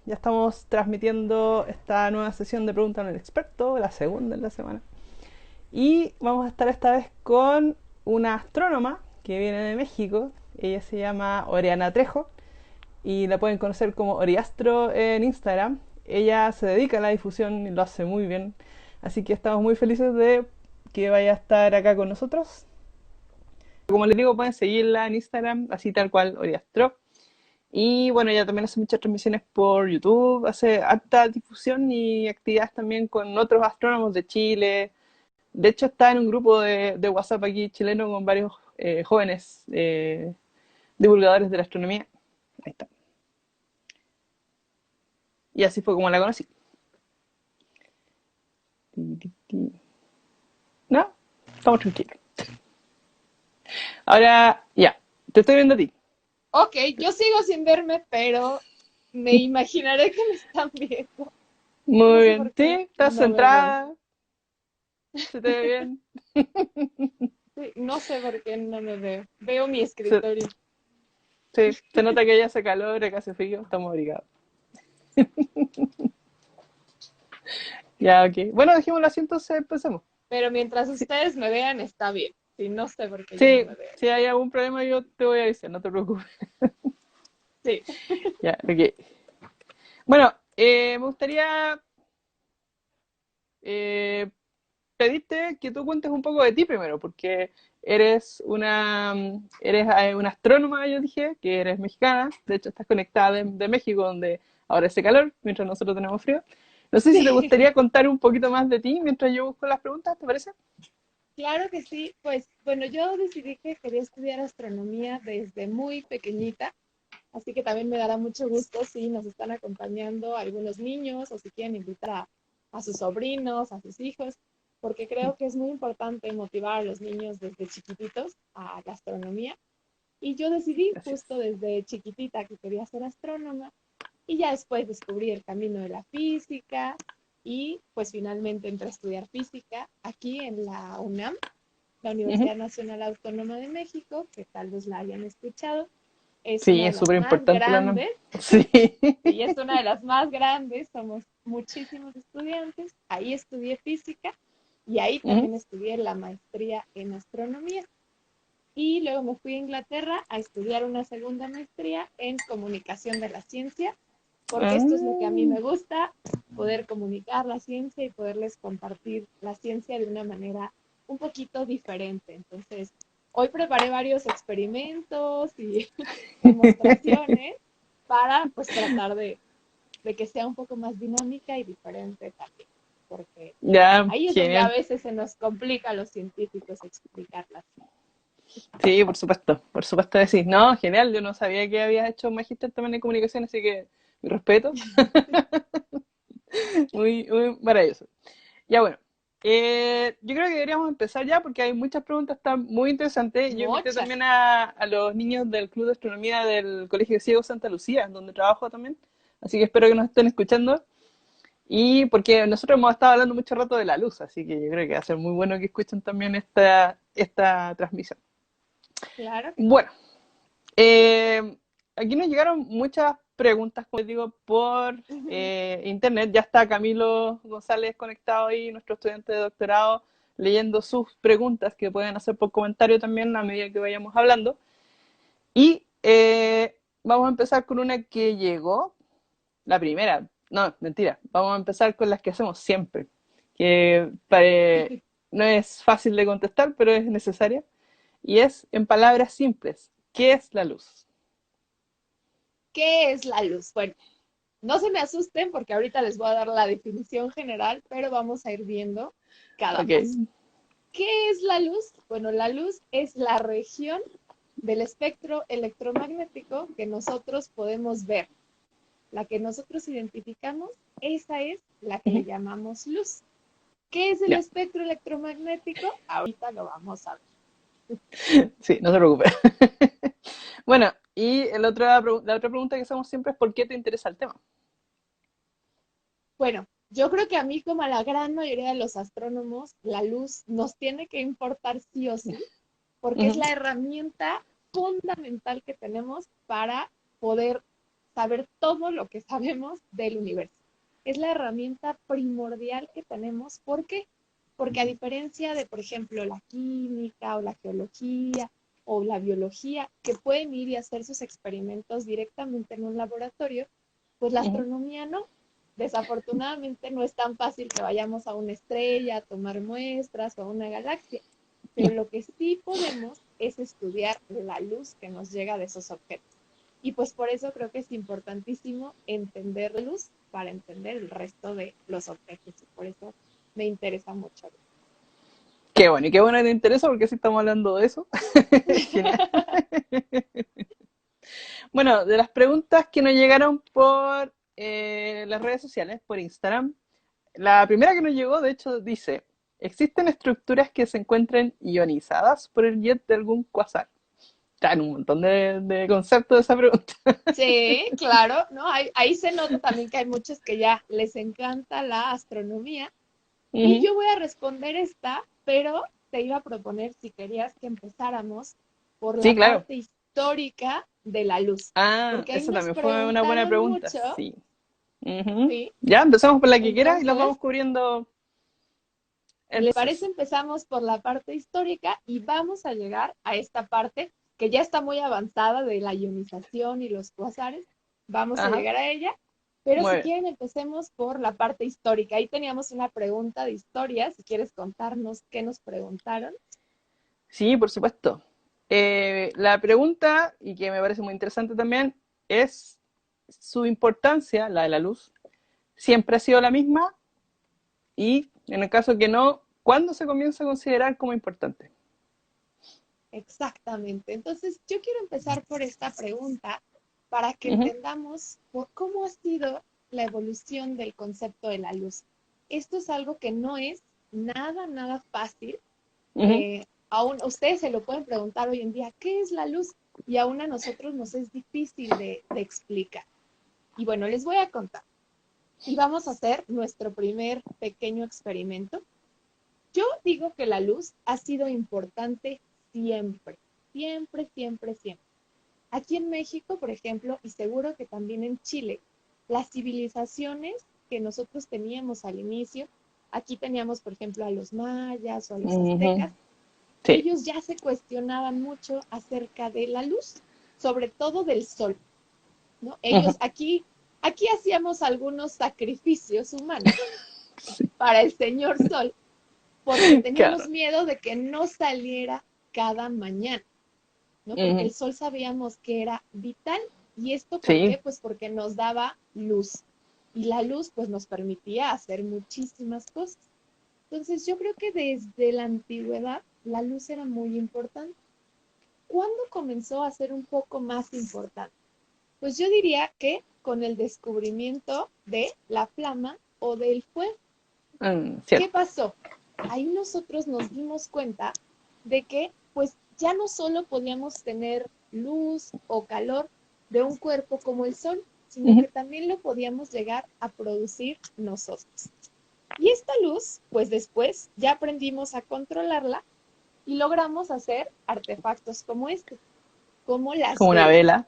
Ya estamos transmitiendo esta nueva sesión de Preguntas al Experto, la segunda en la semana. Y vamos a estar esta vez con una astrónoma que viene de México. Ella se llama Oriana Trejo y la pueden conocer como Oriastro en Instagram. Ella se dedica a la difusión y lo hace muy bien. Así que estamos muy felices de que vaya a estar acá con nosotros. Como les digo, pueden seguirla en Instagram, así tal cual, Oriastro. Y bueno, ella también hace muchas transmisiones por YouTube, hace alta difusión y actividades también con otros astrónomos de Chile. De hecho, está en un grupo de WhatsApp aquí chileno con varios jóvenes divulgadores de la astronomía. Ahí está. Y así fue como la conocí. ¿No? Estamos tranquilos. Ahora, ya, te estoy viendo a ti. Ok, yo sigo sin verme, pero me imaginaré que me están viendo. No Muy sé bien. por Sí, qué estás no me ven. centrada, se te ve bien. Sí, no sé por qué no me veo. Veo mi Se, escritorio. se nota que ya hace calor, que hace frío, estamos abrigados. Ya, ok. Bueno, dejémoslo así, entonces empecemos. Pero mientras Sí, ustedes me vean, está bien. Sí, no sé por qué yo no sí, me veo. si hay algún problema yo te voy a decir, no te preocupes. Sí, Ya, ok. Bueno, me gustaría eh, pedirte que tú cuentes un poco de ti primero, porque eres una astrónoma, yo dije, que eres mexicana, de hecho estás conectada de México, donde ahora hace calor, mientras nosotros tenemos frío. No sé si te sí. gustaría contar un poquito más de ti mientras yo busco las preguntas, ¿te parece? Claro que sí. Pues bueno, yo decidí que quería estudiar astronomía desde muy pequeñita. Así que también me dará mucho gusto si nos están acompañando algunos niños o si quieren invitar a sus sobrinos, a sus hijos, porque creo que es muy importante motivar a los niños desde chiquititos a la astronomía. Y yo decidí justo Gracias. desde chiquitita que quería ser astrónoma y ya después descubrí el camino de la física y pues finalmente entré a estudiar física aquí en la UNAM, la Ujú. Universidad Nacional Autónoma de México, que tal vez la hayan escuchado. Es Sí, una de es las súper más importante la NAM. grandes. Sí. Sí, es una de las más grandes, somos muchísimos estudiantes. Ahí estudié física y ahí Ujú. también estudié la maestría en astronomía. Y luego me fui a Inglaterra a estudiar una segunda maestría en comunicación de la ciencia, porque esto es lo que a mí Ah, me gusta, poder comunicar la ciencia y poderles compartir la ciencia de una manera un poquito diferente. Entonces, hoy preparé varios experimentos y demostraciones para pues tratar de que sea un poco más dinámica y diferente también, porque ya, ahí es donde a genial. veces se nos complica a los científicos explicarlas. Sí, por supuesto que sí. No, genial, yo no sabía que habías hecho un magíster también en comunicación, así que mi respeto. Muy, muy maravilloso. Ya bueno, yo creo que deberíamos empezar ya porque hay muchas preguntas, están muy interesantes. Yo invité Muchas. también a los niños del Club de Astronomía del Colegio de Ciegos Santa Lucía, donde trabajo también, así que espero que nos estén escuchando. Y porque nosotros hemos estado hablando mucho rato de la luz, así que yo creo que va a ser muy bueno que escuchen también esta transmisión. Claro que sí. Bueno, aquí nos llegaron muchas preguntas, como les digo, por Ujú. internet. Ya está Camilo González conectado ahí, nuestro estudiante de doctorado, leyendo sus preguntas que pueden hacer por comentario también a medida que vayamos hablando. Y vamos a empezar con una que llegó, la primera. No, mentira. Vamos a empezar con las que hacemos siempre, que no es fácil de contestar, pero es necesaria. Y es, en palabras simples, ¿qué es la luz? ¿Qué es la luz? Bueno, no se me asusten porque ahorita les voy a dar la definición general, pero vamos a ir viendo cada Ok, paso. ¿Qué es la luz? Bueno, la luz es la región del espectro electromagnético que nosotros podemos ver. La que nosotros identificamos, esa es la que le ujú, llamamos luz. ¿Qué es el ya, espectro electromagnético? Ahorita lo vamos a ver. sí, no se preocupe. Bueno, y la otra pregunta que hacemos siempre es ¿por qué te interesa el tema? Bueno, yo creo que a mí, como a la gran mayoría de los astrónomos, la luz nos tiene que importar sí o sí, porque es Ujú, la herramienta fundamental que tenemos para poder saber todo lo que sabemos del universo. Es la herramienta primordial que tenemos. ¿Por qué? Porque a diferencia de, por ejemplo, la química o la geología o la biología, que pueden ir y hacer sus experimentos directamente en un laboratorio, pues la Ujú. astronomía no. Desafortunadamente no es tan fácil que vayamos a una estrella a tomar muestras o a una galaxia, pero lo que sí podemos es estudiar la luz que nos llega de esos objetos. Y pues por eso creo que es importantísimo entender la luz para entender el resto de los objetos. Y por eso me interesa mucho. Qué bueno, y qué bueno que te interesa porque sí estamos hablando de eso. Genial. Bueno, de las preguntas que nos llegaron por las redes sociales, por Instagram, la primera que nos llegó, de hecho, dice, ¿existen estructuras que se encuentren ionizadas por el jet de algún cuasar? Está en un montón de conceptos de esa pregunta. Sí, claro, ¿no? Ahí se nota también que hay muchos que ya les encanta la astronomía. Y Ujú. yo voy a responder esta, pero te iba a proponer si querías que empezáramos por Sí, la claro. parte histórica de la luz, Ah, porque ahí esa nos también fue una buena preguntaron pregunta, mucho, sí. Ujú. ¿sí? Ya, empezamos por la que quieras y las Entonces, vamos cubriendo si les parece, entonces. empezamos por la parte histórica y vamos a llegar a esta parte que ya está muy avanzada de la ionización y los cuasares. Vamos a Ajá, llegar a ella, pero muy si bien. quieren, empecemos por la parte histórica. Ahí teníamos una pregunta de historia, si quieres contarnos qué nos preguntaron. Sí, por supuesto. La pregunta, y que me parece muy interesante también, es su importancia, la de la luz, siempre ha sido la misma y en el caso que no, ¿cuándo se comienza a considerar como importante? Exactamente. Entonces, yo quiero empezar por esta pregunta para que Ujú, entendamos por cómo ha sido la evolución del concepto de la luz. Esto es algo que no es nada fácil. ujú. Aún ustedes se lo pueden preguntar hoy en día, ¿qué es la luz? Y aún a nosotros nos es difícil de explicar. Y bueno, les voy a contar. Y vamos a hacer nuestro primer pequeño experimento. Yo digo que la luz ha sido importante siempre, siempre. Aquí en México, por ejemplo, y seguro que también en Chile, las civilizaciones que nosotros teníamos al inicio, aquí teníamos, por ejemplo, a los mayas o a los Ujú. aztecas, Sí. ellos ya se cuestionaban mucho acerca de la luz, sobre todo del sol, ¿no? Ujú. Ellos aquí hacíamos algunos sacrificios humanos para el señor sol porque teníamos Claro. miedo de que no saliera cada mañana, ¿no? Porque Ujú. el sol sabíamos que era vital. ¿Y esto por Sí, qué? Pues porque nos daba luz. Y la luz pues nos permitía hacer muchísimas cosas. Entonces yo creo que desde la antigüedad la luz era muy importante. ¿Cuándo comenzó a ser un poco más importante? Pues yo diría que con el descubrimiento de la flama o del fuego. ¿Qué cierto. pasó? Ahí nosotros nos dimos cuenta de que pues ya no solo podíamos tener luz o calor de un cuerpo como el sol, sino Ujú. que también lo podíamos llegar a producir nosotros. Y esta luz, pues después ya aprendimos a controlarla y logramos hacer artefactos como este, como las Como una velas,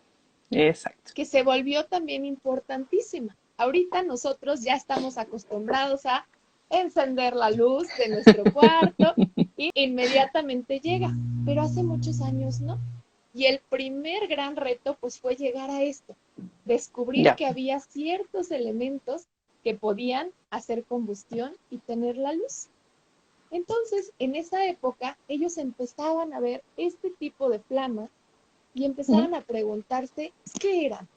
vela. Exacto. que se volvió también importantísima. Ahorita nosotros ya estamos acostumbrados a encender la luz de nuestro cuarto y inmediatamente llega, pero hace muchos años no. Y el primer gran reto pues fue llegar a esto, descubrir Ya. que había ciertos elementos que podían hacer combustión y tener la luz. Entonces, en esa época, ellos empezaban a ver este tipo de flamas y Ujú. empezaban a preguntarse qué eran.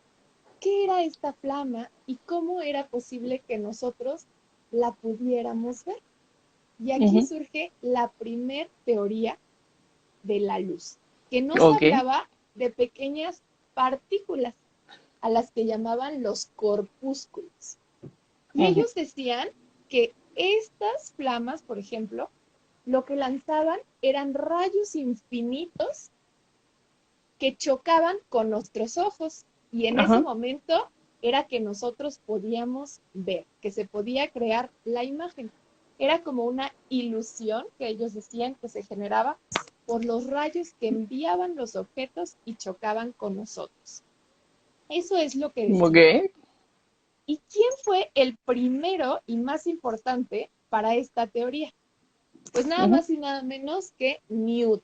¿Qué era esta flama y cómo era posible que nosotros la pudiéramos ver? Y aquí Ujú. surge la primer teoría de la luz, que nos Ok. hablaba de pequeñas partículas a las que llamaban los corpúsculos. Y Ujú. ellos decían que estas flamas, por ejemplo, lo que lanzaban eran rayos infinitos que chocaban con nuestros ojos y en ese Ajá. momento era que nosotros podíamos ver, que se podía crear la imagen. Era como una ilusión que ellos decían que se generaba por los rayos que enviaban los objetos y chocaban con nosotros. Eso es lo que decía. Ok. ¿Y quién fue el primero y más importante para esta teoría? Pues nada Ujú. más y nada menos que Newton,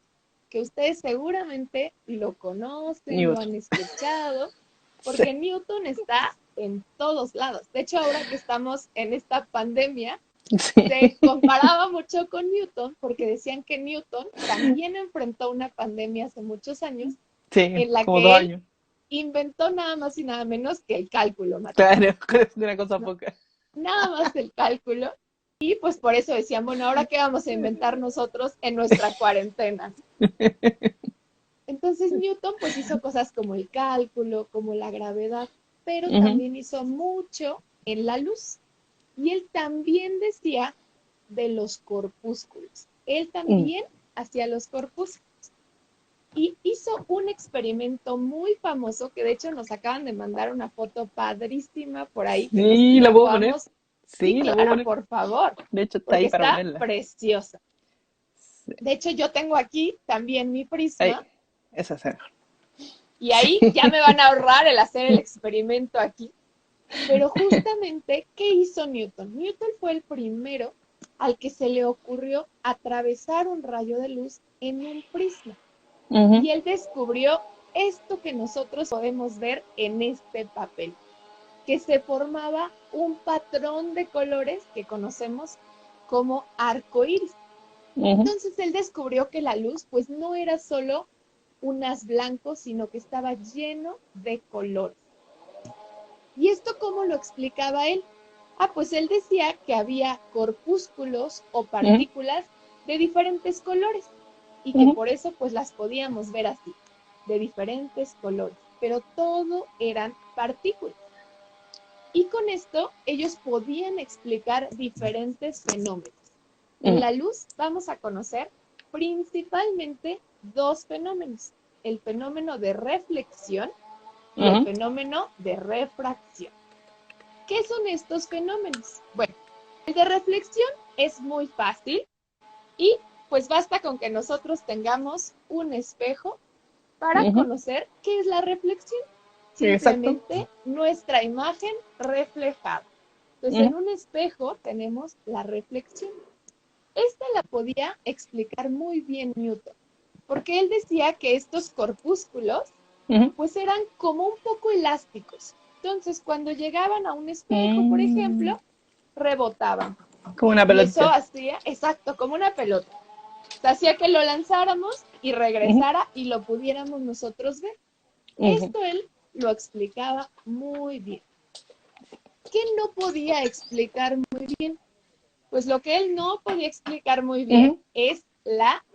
que ustedes seguramente lo conocen, lo Newton. han escuchado, Sí. porque Newton está en todos lados. De hecho, ahora que estamos en esta pandemia, Sí. se comparaba mucho con Newton porque decían que Newton también enfrentó una pandemia hace muchos años Sí, en la como 2 que él años. inventó nada más y nada menos que el cálculo Claro, matemático, es una cosa ¿no? poca. Nada más el cálculo. Y pues por eso decían, bueno, ahora qué vamos a inventar nosotros en nuestra cuarentena. Entonces Newton pues hizo cosas como el cálculo, como la gravedad, pero Ujú, también hizo mucho en la luz. Y él también decía de los corpúsculos. Él mm. también hacía los corpúsculos. Y hizo un experimento muy famoso que de hecho nos acaban de mandar una foto padrísima por ahí, que no sé si Sí, la la puedo poner. podamos. Sí, Sí, la puedo claro, poner. por favor, De hecho, está porque ahí para está ponerla. preciosa. Sí. De hecho, yo tengo aquí también mi Ahí, prisma esa se. y Sí. ahí ya me van a ahorrar el hacer el experimento aquí. Pero justamente, ¿qué hizo Newton? Newton fue el primero al que se le ocurrió atravesar un rayo de luz en un prisma. Ujú, Y él descubrió esto que nosotros podemos ver en este papel, que se formaba un patrón de colores que conocemos como arco iris. ujú, Entonces él descubrió que la luz pues no era solo un haz blanco, sino que estaba lleno de colores. ¿Y esto cómo lo explicaba él? Ah, pues él decía que había corpúsculos o ujú, partículas de diferentes colores y que ujú, por eso pues las podíamos ver así, de diferentes colores, pero todo eran partículas. Y con esto ellos podían explicar diferentes fenómenos. En ujú, la luz vamos a conocer principalmente dos fenómenos, el fenómeno de reflexión y el ujú. fenómeno de refracción. ¿Qué son estos fenómenos? Bueno, el de reflexión es muy fácil y pues basta con que nosotros tengamos un espejo para Ujú. conocer qué es la reflexión. Exacto. Simplemente nuestra imagen reflejada. Entonces, Ujú, en un espejo tenemos la reflexión. Esta la podía explicar muy bien Newton, porque él decía que estos corpúsculos ujú. pues eran como un poco elásticos. Entonces, cuando llegaban a un espejo, por Mm, ejemplo, rebotaban. como una Y eso pelotita. hacía, exacto, como una pelota. O sea, hacía que lo lanzáramos y Ujú, regresara y lo pudiéramos nosotros ver. ujú, Esto él lo explicaba muy bien. ¿Qué no podía explicar muy bien? Pues lo que él no podía explicar muy bien ujú. es la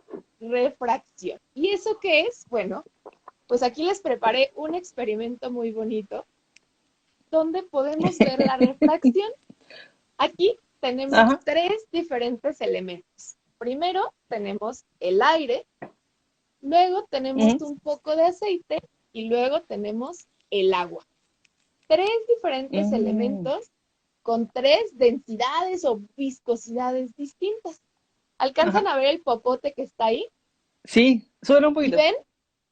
refracción. ¿Y eso qué es? Bueno, pues aquí les preparé un experimento muy bonito donde podemos ver la refracción. Aquí tenemos Ajá. tres diferentes elementos. Primero tenemos el aire, luego tenemos Ujú, un poco de aceite y luego tenemos el agua. Tres diferentes mm. elementos con tres densidades o viscosidades distintas. ¿Alcanzan Ajá. a ver el popote que está ahí? Sí, súbelo un ¿Y poquito. ven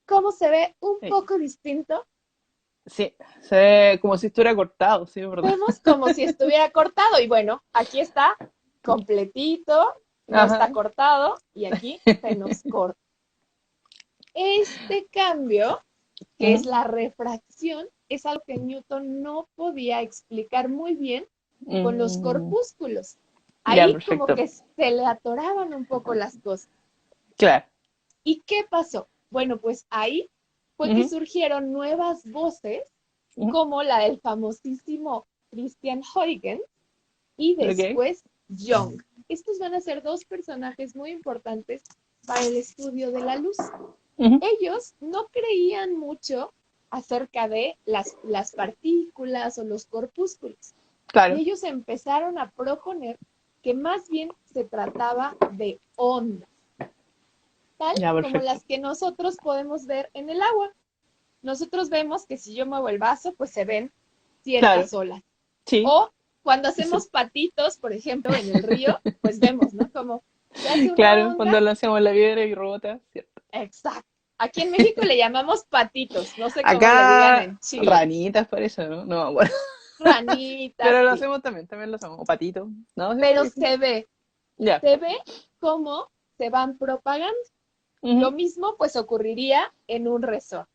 cómo se ve un Ahí. poco distinto? Sí, se ve como si estuviera cortado, sí, es verdad. Vemos como si estuviera cortado y bueno, aquí está completito, no está Ajá. cortado y aquí se nos corta. Este cambio, que es Ujú, la refracción, es algo que Newton no podía explicar muy bien con los mm. corpúsculos. Ya, Ahí como perfecto. que se le atoraban un poco las cosas. Claro. ¿Y qué pasó? Bueno, pues ahí fue que Ujú, surgieron nuevas voces ujú. como la del famosísimo Christian Huygens y Ok. después Young. Estos van a ser dos personajes muy importantes para el estudio de la luz. Ujú, Ellos no creían mucho acerca de las partículas o los corpúsculos. Y claro. ellos empezaron a proponer que más bien se trataba de ondas, tal Ya, como perfecto. las que nosotros podemos ver en el agua. Nosotros vemos que si yo muevo el vaso, pues se ven Claro. ciertas olas. Sí. O cuando Sí. hacemos patitos, por ejemplo, en el río, pues vemos, ¿no? Como se hace una Claro, onda. cuando lanzamos la piedra y rebota, ¿cierto? Exacto. Aquí en México le llamamos patitos, no sé cómo le digan Acá, en Chile. ranitas por eso, ¿no? No, bueno. Ranitas, Pero lo sí. hacemos también lo hacemos. O patito. No, sí, Pero sí. Ya. se ve cómo se van propagando. Lo Ujú. mismo pues ocurriría en un resort.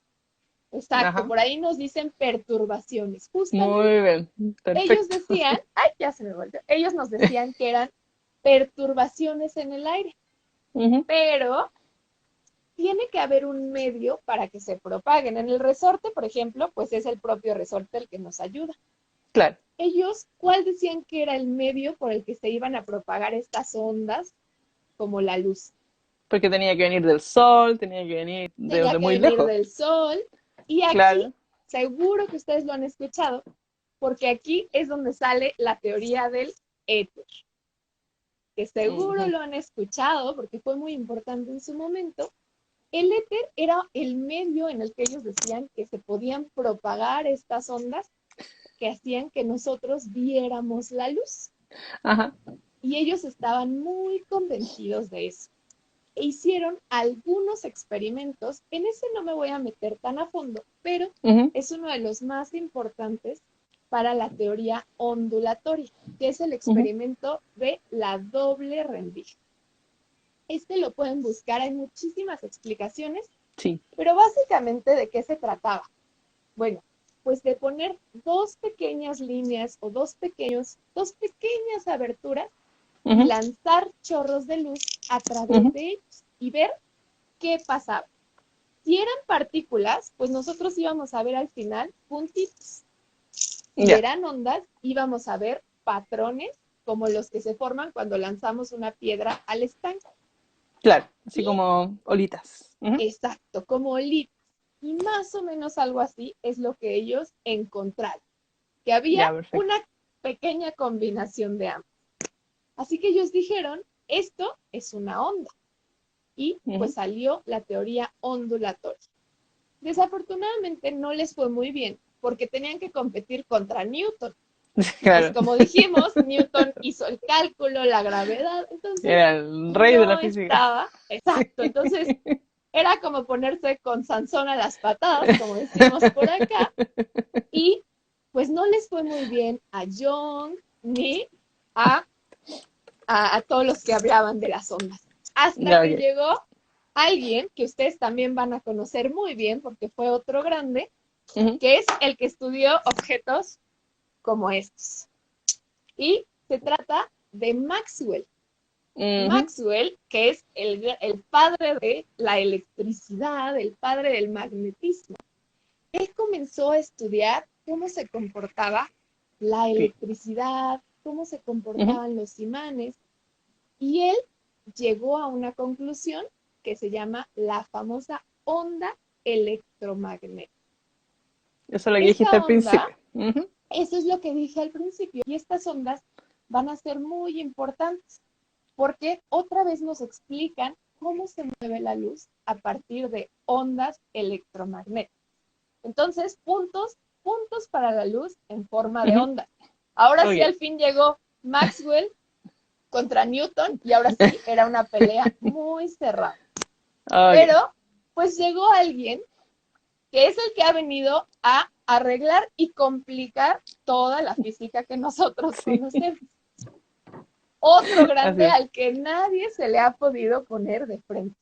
Exacto, Ajá. por ahí nos dicen perturbaciones. Muy Justamente bien. ellos Perfecto. decían, ay, ya se me volvió, ellos nos decían que eran perturbaciones en el aire, Ujú. pero tiene que haber un medio para que se propaguen. En el resorte, por ejemplo, pues es el propio resorte el que nos ayuda. Claro. Ellos, ¿cuál decían que era el medio por el que se iban a propagar estas ondas como la luz? Porque tenía que venir del sol, tenía que venir Tenía desde que muy venir lejos. del sol. Y aquí, Claro. seguro que ustedes lo han escuchado, porque aquí es donde sale la teoría del éter, que seguro Ujú. lo han escuchado porque fue muy importante en su momento. El éter era el medio en el que ellos decían que se podían propagar estas ondas que hacían que nosotros viéramos la luz. Ajá. Y ellos estaban muy convencidos de eso. E hicieron algunos experimentos. En ese no me voy a meter tan a fondo, pero Ujú. es uno de los más importantes para la teoría ondulatoria, que es el Ujú. experimento de la doble rendija. Este lo pueden buscar, hay muchísimas explicaciones, Sí. pero básicamente ¿de qué se trataba? Bueno, pues de poner dos pequeñas líneas o dos pequeñas aberturas y Ujú. lanzar chorros de luz a través Ujú. de ellos y ver qué pasaba. Si eran partículas, pues nosotros íbamos a ver al final puntitos. Si Ya. eran ondas, íbamos a ver patrones como los que se forman cuando lanzamos una piedra al estanque. Claro. Así Y como olitas. Ujú. exacto, como olitas. Y más o menos algo así es lo que ellos encontraron, que había Ya, una perfecto. pequeña combinación de ambos. Así que ellos dijeron, esto es una onda. Y pues Ujú. salió la teoría ondulatoria. Desafortunadamente no les fue muy bien porque tenían que competir contra Newton. Y pues Claro. como dijimos, Newton hizo el cálculo, la gravedad, entonces Era el rey de la no física. estaba Sí. exacto. Entonces era como ponerse con Sansón a las patadas, como decimos por acá, y pues no les fue muy bien a Young ni a, a todos los que hablaban de las ondas. Hasta Ya, que ok. llegó alguien que ustedes también van a conocer muy bien porque fue otro grande, Ujú. que es el que estudió objetos como estos. Y se trata de Maxwell. Ujú. Maxwell, que es el padre de la electricidad, el padre del magnetismo. Él comenzó a estudiar cómo se comportaba la Sí. electricidad, cómo se Ujú. comportaban los imanes, y él llegó a una conclusión que se llama la famosa onda electromagnética. Eso es lo que dijiste Esta al onda, principio. Ujú. eso es lo que dije al principio, y estas ondas van a ser muy importantes porque otra vez nos explican cómo se mueve la luz a partir de ondas electromagnéticas. Entonces, puntos para la luz en forma de Ujú. onda. Ahora sí, Ok. al fin llegó Maxwell contra Newton y ahora sí era una pelea muy cerrada. Ok. Pero, pues llegó alguien que es el que ha venido a arreglar y complicar toda la física que nosotros Sí. conocemos. Otro Así grande es. al que nadie se le ha podido poner de frente.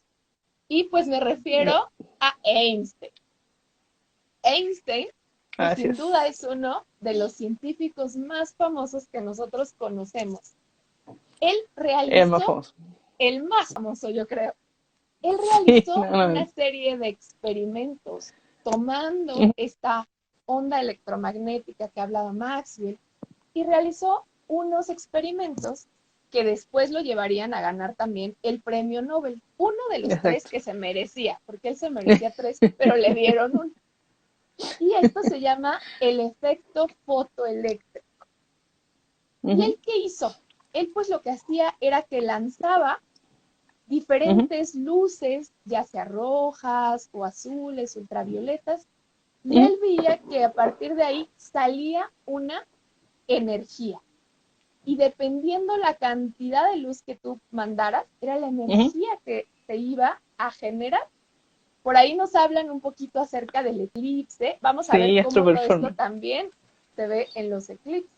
Y pues me refiero No. a Einstein. Einstein, pues Así sin es. duda es uno de los científicos más famosos que nosotros conocemos. Él Es más realizó famoso. el más famoso, yo creo. Él Sí, realizó no, una no. serie de experimentos tomando Ujú. esta onda electromagnética que hablaba Maxwell y realizó unos experimentos que después lo llevarían a ganar también el premio Nobel. Uno de los tres Exacto. que se merecía, porque él se merecía tres, pero le dieron uno. Y esto se llama el efecto fotoeléctrico. ¿Y Ujú. él qué hizo? Él pues lo que hacía era que lanzaba Ujú. diferentes luces, ya sea rojas o azules, ultravioletas, y Ujú. él veía que a partir de ahí salía una energía. Y dependiendo la cantidad de luz que tú mandaras, era la Ujú. energía que se iba a generar. Por ahí nos hablan un poquito acerca del eclipse. Vamos a ver Sí, cómo todo esto Astroperformance. también se ve en los eclipses.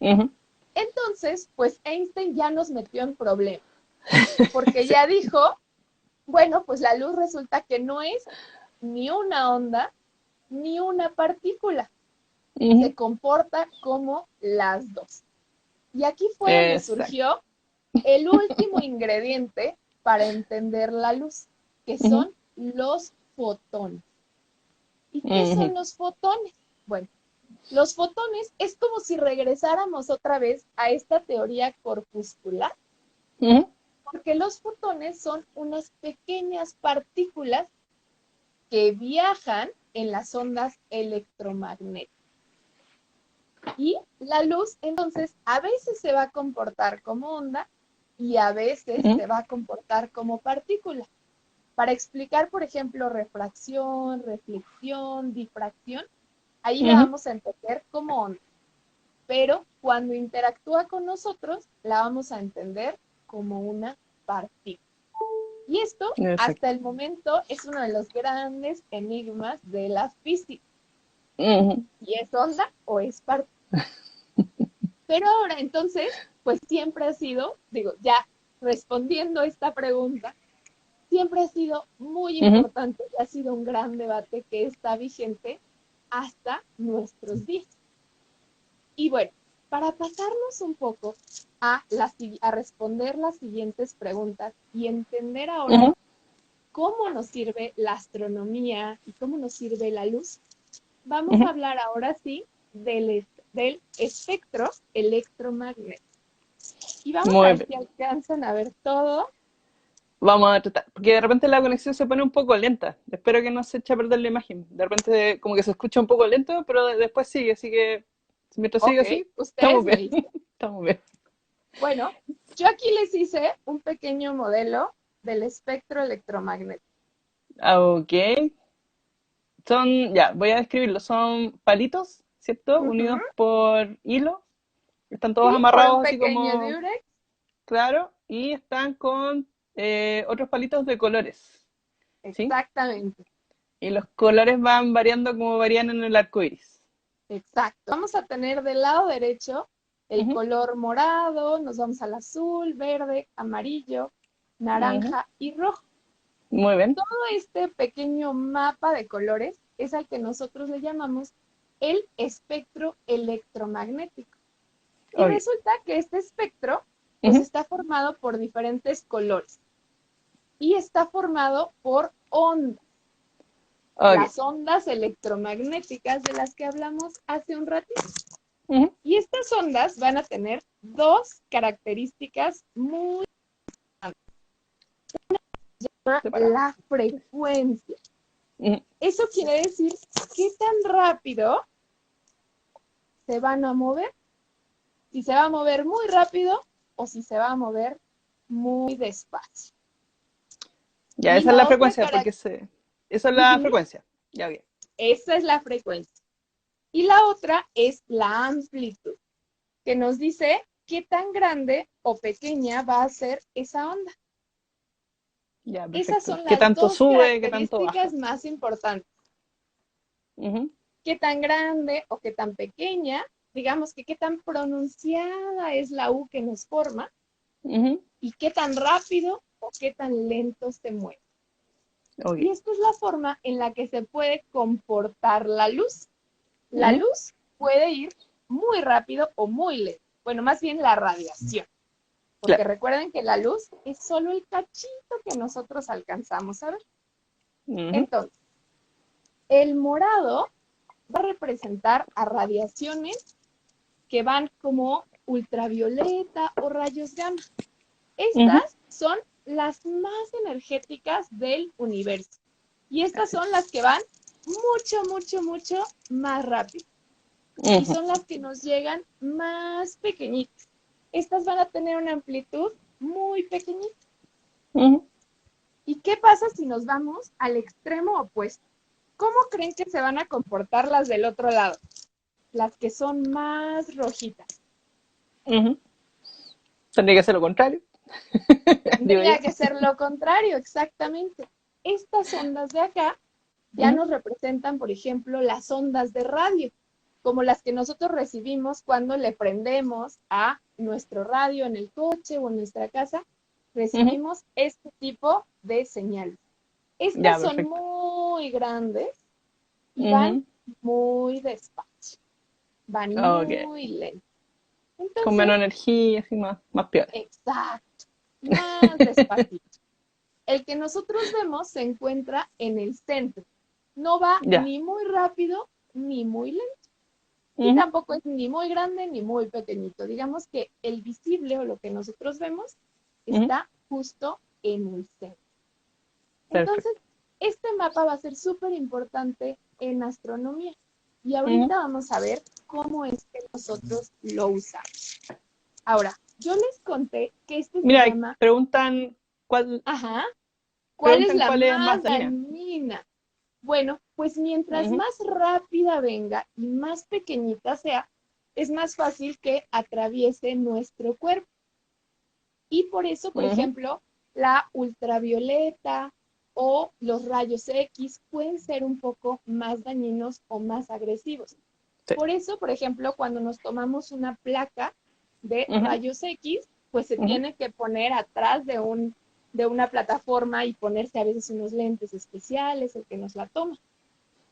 Ujú. Entonces, pues Einstein ya nos metió en problemas, porque Sí. ya dijo, bueno, pues la luz resulta que no es ni una onda ni una partícula, se Ujú. comporta como las dos. Y aquí fue donde Exacto. surgió el último ingrediente para entender la luz, que Ujú. son los fotones. ¿Y qué Ujú. son los fotones? Bueno, los fotones es como si regresáramos otra vez a esta teoría corpuscular, Ujú. porque los fotones son unas pequeñas partículas que viajan en las ondas electromagnéticas. Y la luz, entonces, a veces se va a comportar como onda y a veces Ujú. se va a comportar como partícula. Para explicar, por ejemplo, refracción, reflexión, difracción, ahí la Ujú. vamos a entender como onda. Pero cuando interactúa con nosotros, la vamos a entender como una partícula. Y esto, hasta Exacto. el momento, es uno de los grandes enigmas de la física. Ujú. ¿Y es onda o es partícula? Pero ahora entonces, pues siempre ha sido, digo, ya respondiendo a esta pregunta, siempre ha sido muy Ujú. importante y ha sido un gran debate que está vigente hasta nuestros días. Y bueno, para pasarnos un poco a responder las siguientes preguntas y entender ahora Ujú. cómo nos sirve la astronomía y cómo nos sirve la luz, vamos a Ujú. hablar ahora sí del espectro electromagnético. Y vamos a Muy ver bien. si alcanzan a ver todo. Vamos a tratar, porque de repente la conexión se pone un poco lenta. Espero que no se eche a perder la imagen. De repente como que se escucha un poco lento, pero después sigue, así que mientras sigue Ok, así, ustedes estamos me bien. dicen. Estamos bien. Bueno, yo aquí les hice un pequeño modelo del espectro electromagnético. Ah, ok. Son, ya, voy a describirlo. Son palitos, ¿cierto? Ujú. Unidos por hilo. Están todos Sí, por un amarrados así pequeño como, diurex. claro, y están con otros palitos de colores, ¿sí? Exactamente, Y los colores van variando como varían en el arco iris. exacto. Vamos a tener del lado derecho el Ujú. color morado, nos vamos al azul, verde, amarillo, Ujú. naranja y rojo. Muy bien. Todo este pequeño mapa de colores es al que nosotros le llamamos el espectro electromagnético. Y Ok. resulta que este espectro pues Ujú. está formado por diferentes colores y está formado por ondas, Ok. las ondas electromagnéticas de las que hablamos hace un ratito. Ujú. Y estas ondas van a tener dos características muy Separado. la frecuencia. Ujú. Eso quiere decir qué tan rápido se van a mover, si se va a mover muy rápido o si se va a mover muy despacio. Ya, Y esa es la la otra frecuencia, porque característica, esa es la uh-huh, frecuencia. Ya, ok. esa es la frecuencia. Y la otra es la amplitud, que nos dice qué tan grande o pequeña va a ser esa onda. Ya, Esas perfecto. son ¿Qué las tanto dos sube, qué tanto características baja? más importantes. Ujú. Qué tan grande o qué tan pequeña, digamos que qué tan pronunciada es la U que nos forma Ujú. y qué tan rápido o qué tan lento se mueve. Ok. Y esta es la forma en la que se puede comportar la luz. La Ujú. luz puede ir muy rápido o muy lento. Bueno, más bien la radiación. Porque Claro. recuerden que la luz es solo el cachito que nosotros alcanzamos a ver. Ujú. Entonces, el morado va a representar a radiaciones que van como ultravioleta o rayos gamma. Ujú. Estas son las más energéticas del universo. Y estas Así son es. las que van mucho, mucho, mucho más rápido. Y Ujú. son las que nos llegan más pequeñitas. Estas van a tener una amplitud muy pequeñita. Ujú. ¿Y qué pasa si nos vamos al extremo opuesto? ¿Cómo creen que se van a comportar las del otro lado? Las que son más rojitas. Ujú. Tendría que ser lo contrario, digo yo. Tendría que ser lo contrario, exactamente. Estas ondas de acá ya nos representan, por ejemplo, las ondas de radio, como las que nosotros recibimos cuando le prendemos a nuestro radio en el coche o en nuestra casa, recibimos este tipo de señales. Ya, Estas son perfecto. muy grandes y van muy despacio, van Ok. muy lento. Con Entonces, menos energía, así más piola. exacto, más despacito. El que nosotros vemos se encuentra en el centro. No va Ya. ni muy rápido ni muy lento. Y Ujú, tampoco es ni muy grande ni muy pequeñito. Digamos que el visible o lo que nosotros vemos ujú. está justo en el centro. Entonces, Perfecto. este mapa va a ser súper importante en astronomía. Y Ujú. ahorita vamos a ver cómo es que nosotros lo usamos. Ahora, yo les conté que este se Mira, llama, cuál, ajá, ¿cuál es preguntan la cuál es más más dañina. dañina? Bueno, pues mientras Ujú, más rápida venga y más pequeñita sea, es más fácil que atraviese nuestro cuerpo. Y por eso, por ujú. ejemplo, la ultravioleta o los rayos X pueden ser un poco más dañinos o más agresivos. Sí. Por eso, por ejemplo, cuando nos tomamos una placa de Ujú, rayos X, pues se ujú. tiene que poner atrás de una plataforma y ponerse a veces unos lentes especiales, el que nos la toma.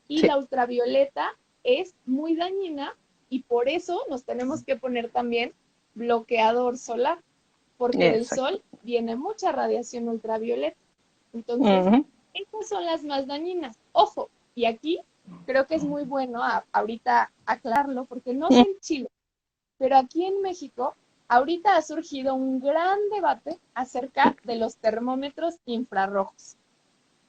Y Sí. la ultravioleta es muy dañina y por eso nos tenemos que poner también bloqueador solar, porque del Exacto. sol viene mucha radiación ultravioleta. Entonces, Ujú, estas son las más dañinas. Ojo, y aquí creo que es muy bueno ahorita aclararlo, porque no sé ujú. en Chile, pero aquí en México, ahorita ha surgido un gran debate acerca de los termómetros infrarrojos.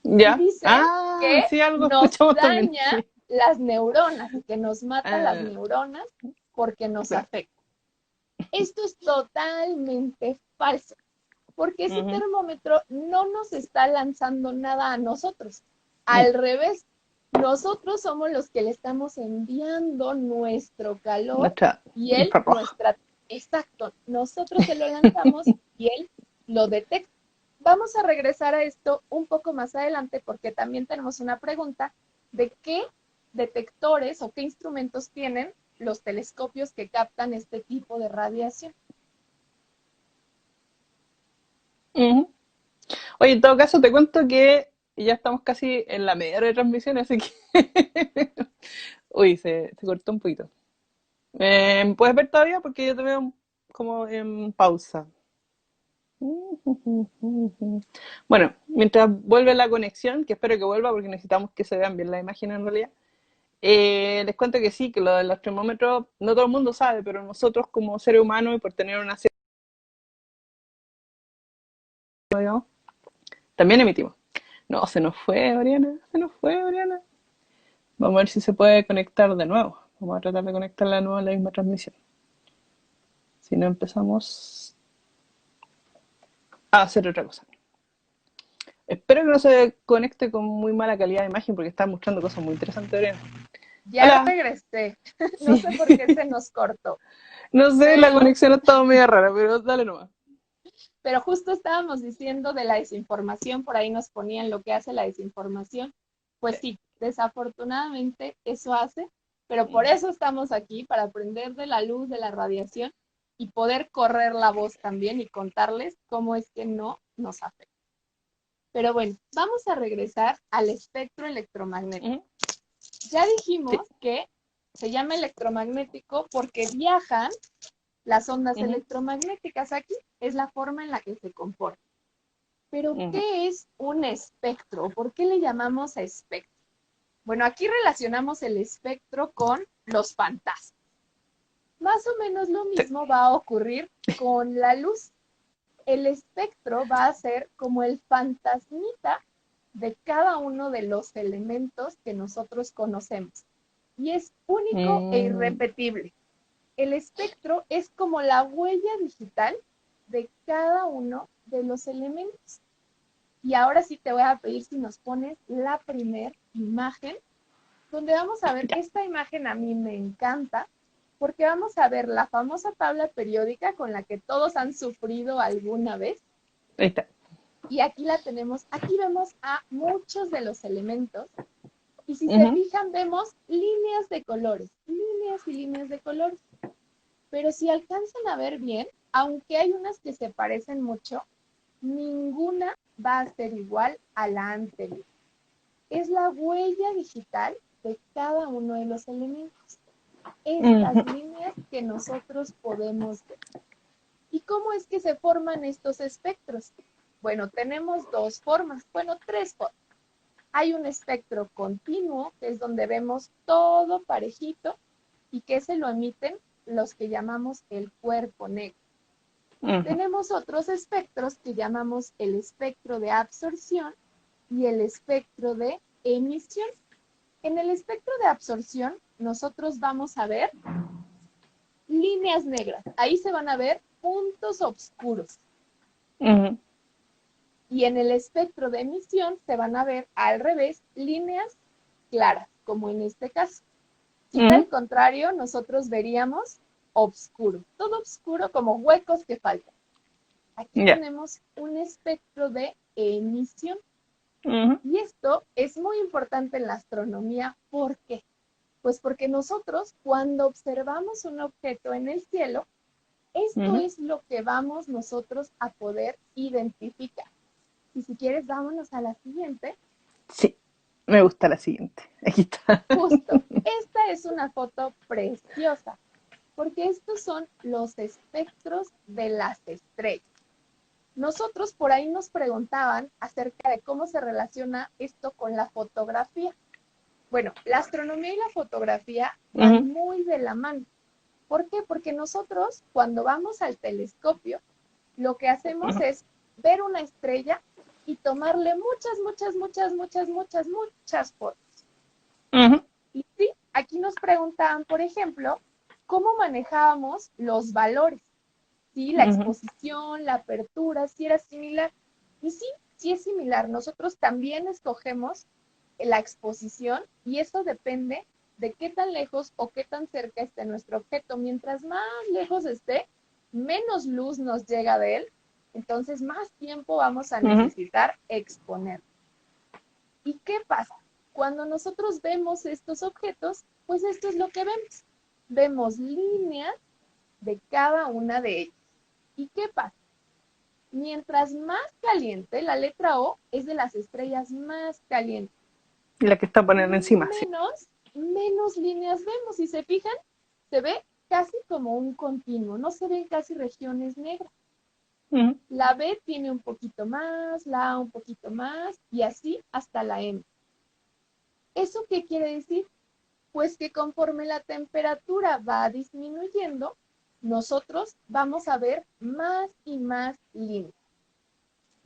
Y Ya. dicen Ah, que sí, algo nos escuchamos también. daña Sí. las neuronas y que nos mata las Ah, neuronas porque nos claro. afecta. Esto es totalmente falso, porque ese Ujú. termómetro no nos está lanzando nada a nosotros. Mm. Al revés, nosotros somos los que le estamos enviando nuestro calor Nuestra y él infrarroja. nuestra... Exacto, nosotros se lo lanzamos y él lo detecta. Vamos a regresar a esto un poco más adelante porque también tenemos una pregunta de qué detectores o qué instrumentos tienen los telescopios que captan este tipo de radiación. Ujú. Oye, en todo caso, te cuento que ya estamos casi en la media hora de transmisión, así que. Uy, se cortó un poquito. ¿Puedes ver todavía? Porque yo te veo como en pausa. Bueno, mientras vuelve la conexión, que espero que vuelva porque necesitamos que se vean bien las imágenes en realidad. Les cuento que sí, que lo de los termómetros no todo el mundo sabe, pero nosotros como seres humanos y por tener una cierta, digamos, también emitimos. No, se nos fue, Oriana, se nos fue, Oriana. Vamos a ver si se puede conectar de nuevo. Vamos a tratar de conectarla de nuevo a la misma transmisión. Si no empezamos a hacer otra cosa. Espero que no se conecte con muy mala calidad de imagen porque está mostrando cosas muy interesantes, Oriana. Ya Hola. regresé. No Sí. sé por qué se nos cortó, No sé, la pero, conexión ha estado media rara, pero dale nomás. pero justo estábamos diciendo de la desinformación, por ahí nos ponían lo que hace la desinformación. Pues Sí. sí, desafortunadamente eso hace, pero por eso estamos aquí, para aprender de la luz, de la radiación y poder correr la voz también y contarles cómo es que no nos afecta. Pero bueno, vamos a regresar al espectro electromagnético. Ujú. Ya Sí. dijimos que se llama electromagnético porque viajan las ondas Ujú. electromagnéticas. Aquí es la forma en la que se comporta. Pero, Ujú. ¿qué es un espectro? ¿Por qué le llamamos a espectro? Bueno, aquí relacionamos el espectro con los fantasmas. Más o menos lo Sí. mismo va a ocurrir con la luz. El espectro va a ser como el fantasmita de cada uno de los elementos que nosotros conocemos. Y es único e Mm. irrepetible. El espectro es como la huella digital de cada uno de los elementos. Y ahora sí te voy a pedir si nos pones la primera imagen, donde vamos a ver, Ya. esta imagen a mí me encanta, porque vamos a ver la famosa tabla periódica con la que todos han sufrido alguna vez. Ahí está. Y aquí la tenemos, aquí vemos a muchos de los elementos. Y si se Ujú. fijan, vemos líneas de colores, líneas y líneas de colores. Pero si alcanzan a ver bien, aunque hay unas que se parecen mucho, ninguna va a ser igual a la anterior. Es la huella digital de cada uno de los elementos. Estas Ujú. líneas que nosotros podemos ver. ¿Y cómo es que se forman estos espectros? Bueno, tenemos dos formas, bueno, tres formas. Hay un espectro continuo, que es donde vemos todo parejito y que se lo emiten los que llamamos el cuerpo negro. Ujú. Tenemos otros espectros que llamamos el espectro de absorción y el espectro de emisión. En el espectro de absorción, nosotros vamos a ver líneas negras. Ahí se van a ver puntos oscuros. Ujú. Y en el espectro de emisión se van a ver al revés líneas claras, como en este caso. Si fuera Ujú. al contrario, nosotros veríamos oscuro, todo oscuro como huecos que faltan. Aquí Ya. tenemos un espectro de emisión. Ujú. Y esto es muy importante en la astronomía. ¿Por qué? Pues porque nosotros cuando observamos un objeto en el cielo, esto Ujú. es lo que vamos nosotros a poder identificar. Y si quieres, vámonos a la siguiente. Sí, me gusta la siguiente. Aquí está. Justo, esta es una foto preciosa, porque estos son los espectros de las estrellas. Nosotros por ahí nos preguntaban acerca de cómo se relaciona esto con la fotografía. Bueno, la astronomía y la fotografía Ujú. van muy de la mano. ¿Por qué? Porque nosotros cuando vamos al telescopio, lo que hacemos Ujú. es ver una estrella y tomarle muchas fotos. Ujú. Y sí, aquí nos preguntaban, por ejemplo, cómo manejábamos los valores, ¿sí? La Ujú. exposición, la apertura, si era similar. Y sí, sí es similar. Nosotros también escogemos la exposición y eso depende de qué tan lejos o qué tan cerca esté nuestro objeto. Mientras más lejos esté, menos luz nos llega de él, entonces más tiempo vamos a Ujú. necesitar exponer. ¿Y qué pasa? Cuando nosotros vemos estos objetos, pues esto es lo que vemos. Vemos líneas de cada una de ellas. ¿Y qué pasa? Mientras más caliente, la letra O es de las estrellas más calientes. Y la que está poniendo encima, sí. Menos líneas vemos. Si se fijan, se ve casi como un continuo, no se ven casi regiones negras. Ujú. La B tiene un poquito más, la A un poquito más y así hasta la M. ¿Eso qué quiere decir? Pues que conforme la temperatura va disminuyendo, nosotros vamos a ver más y más líneas.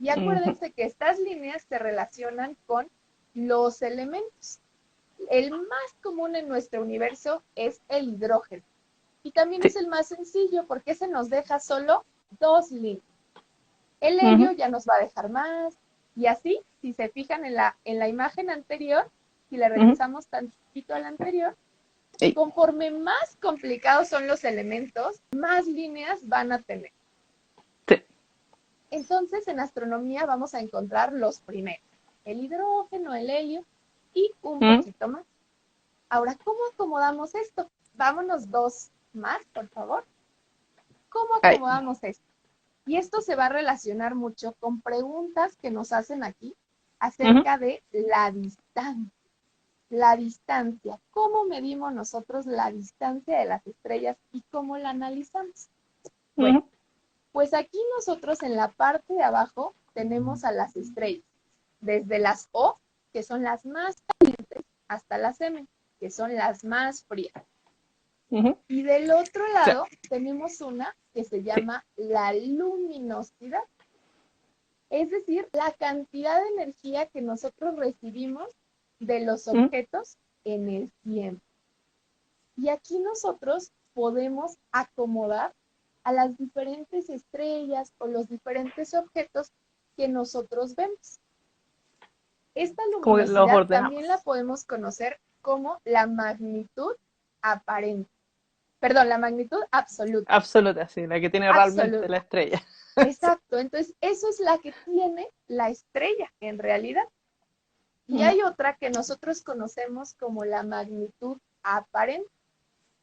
Y Ujú. acuérdense que estas líneas se relacionan con los elementos. El más común en nuestro universo es el hidrógeno. Y también es Sí. el más sencillo porque se nos deja solo dos líneas. El helio Ujú. ya nos va a dejar más. Y así, si se fijan en la imagen anterior, si le Ujú. regresamos tantito a la anterior, Ey. conforme más complicados son los elementos, más líneas van a tener. Sí. Entonces, en astronomía vamos a encontrar los primeros, el hidrógeno, el helio y un Ujú. poquito más. Ahora, ¿cómo acomodamos esto? Vámonos dos más, por favor. ¿Cómo Ahí. acomodamos esto? Y esto se va a relacionar mucho con preguntas que nos hacen aquí Ujú. acerca de la distancia. La distancia. ¿Cómo medimos nosotros la distancia de las estrellas y cómo la analizamos? Bueno, Ujú. pues aquí nosotros en la parte de abajo tenemos a las estrellas, desde las O, que son las más calientes, hasta las M, que son las más frías. Ujú. Y del otro Sí. lado tenemos una que se Sí. llama la luminosidad, es decir, la cantidad de energía que nosotros recibimos de los Ujú. objetos en el tiempo. Y aquí nosotros podemos acomodar a las diferentes estrellas o los diferentes objetos que nosotros vemos. Esta Como que los luminosidad también la ordenamos. podemos conocer como la magnitud aparente. Perdón, la magnitud absoluta. Absoluta, sí, la que tiene realmente la Absoluta. estrella. Sí. Exacto. Entonces, eso es la que tiene la estrella en realidad. Y Ujú, hay otra que nosotros conocemos como la magnitud aparente,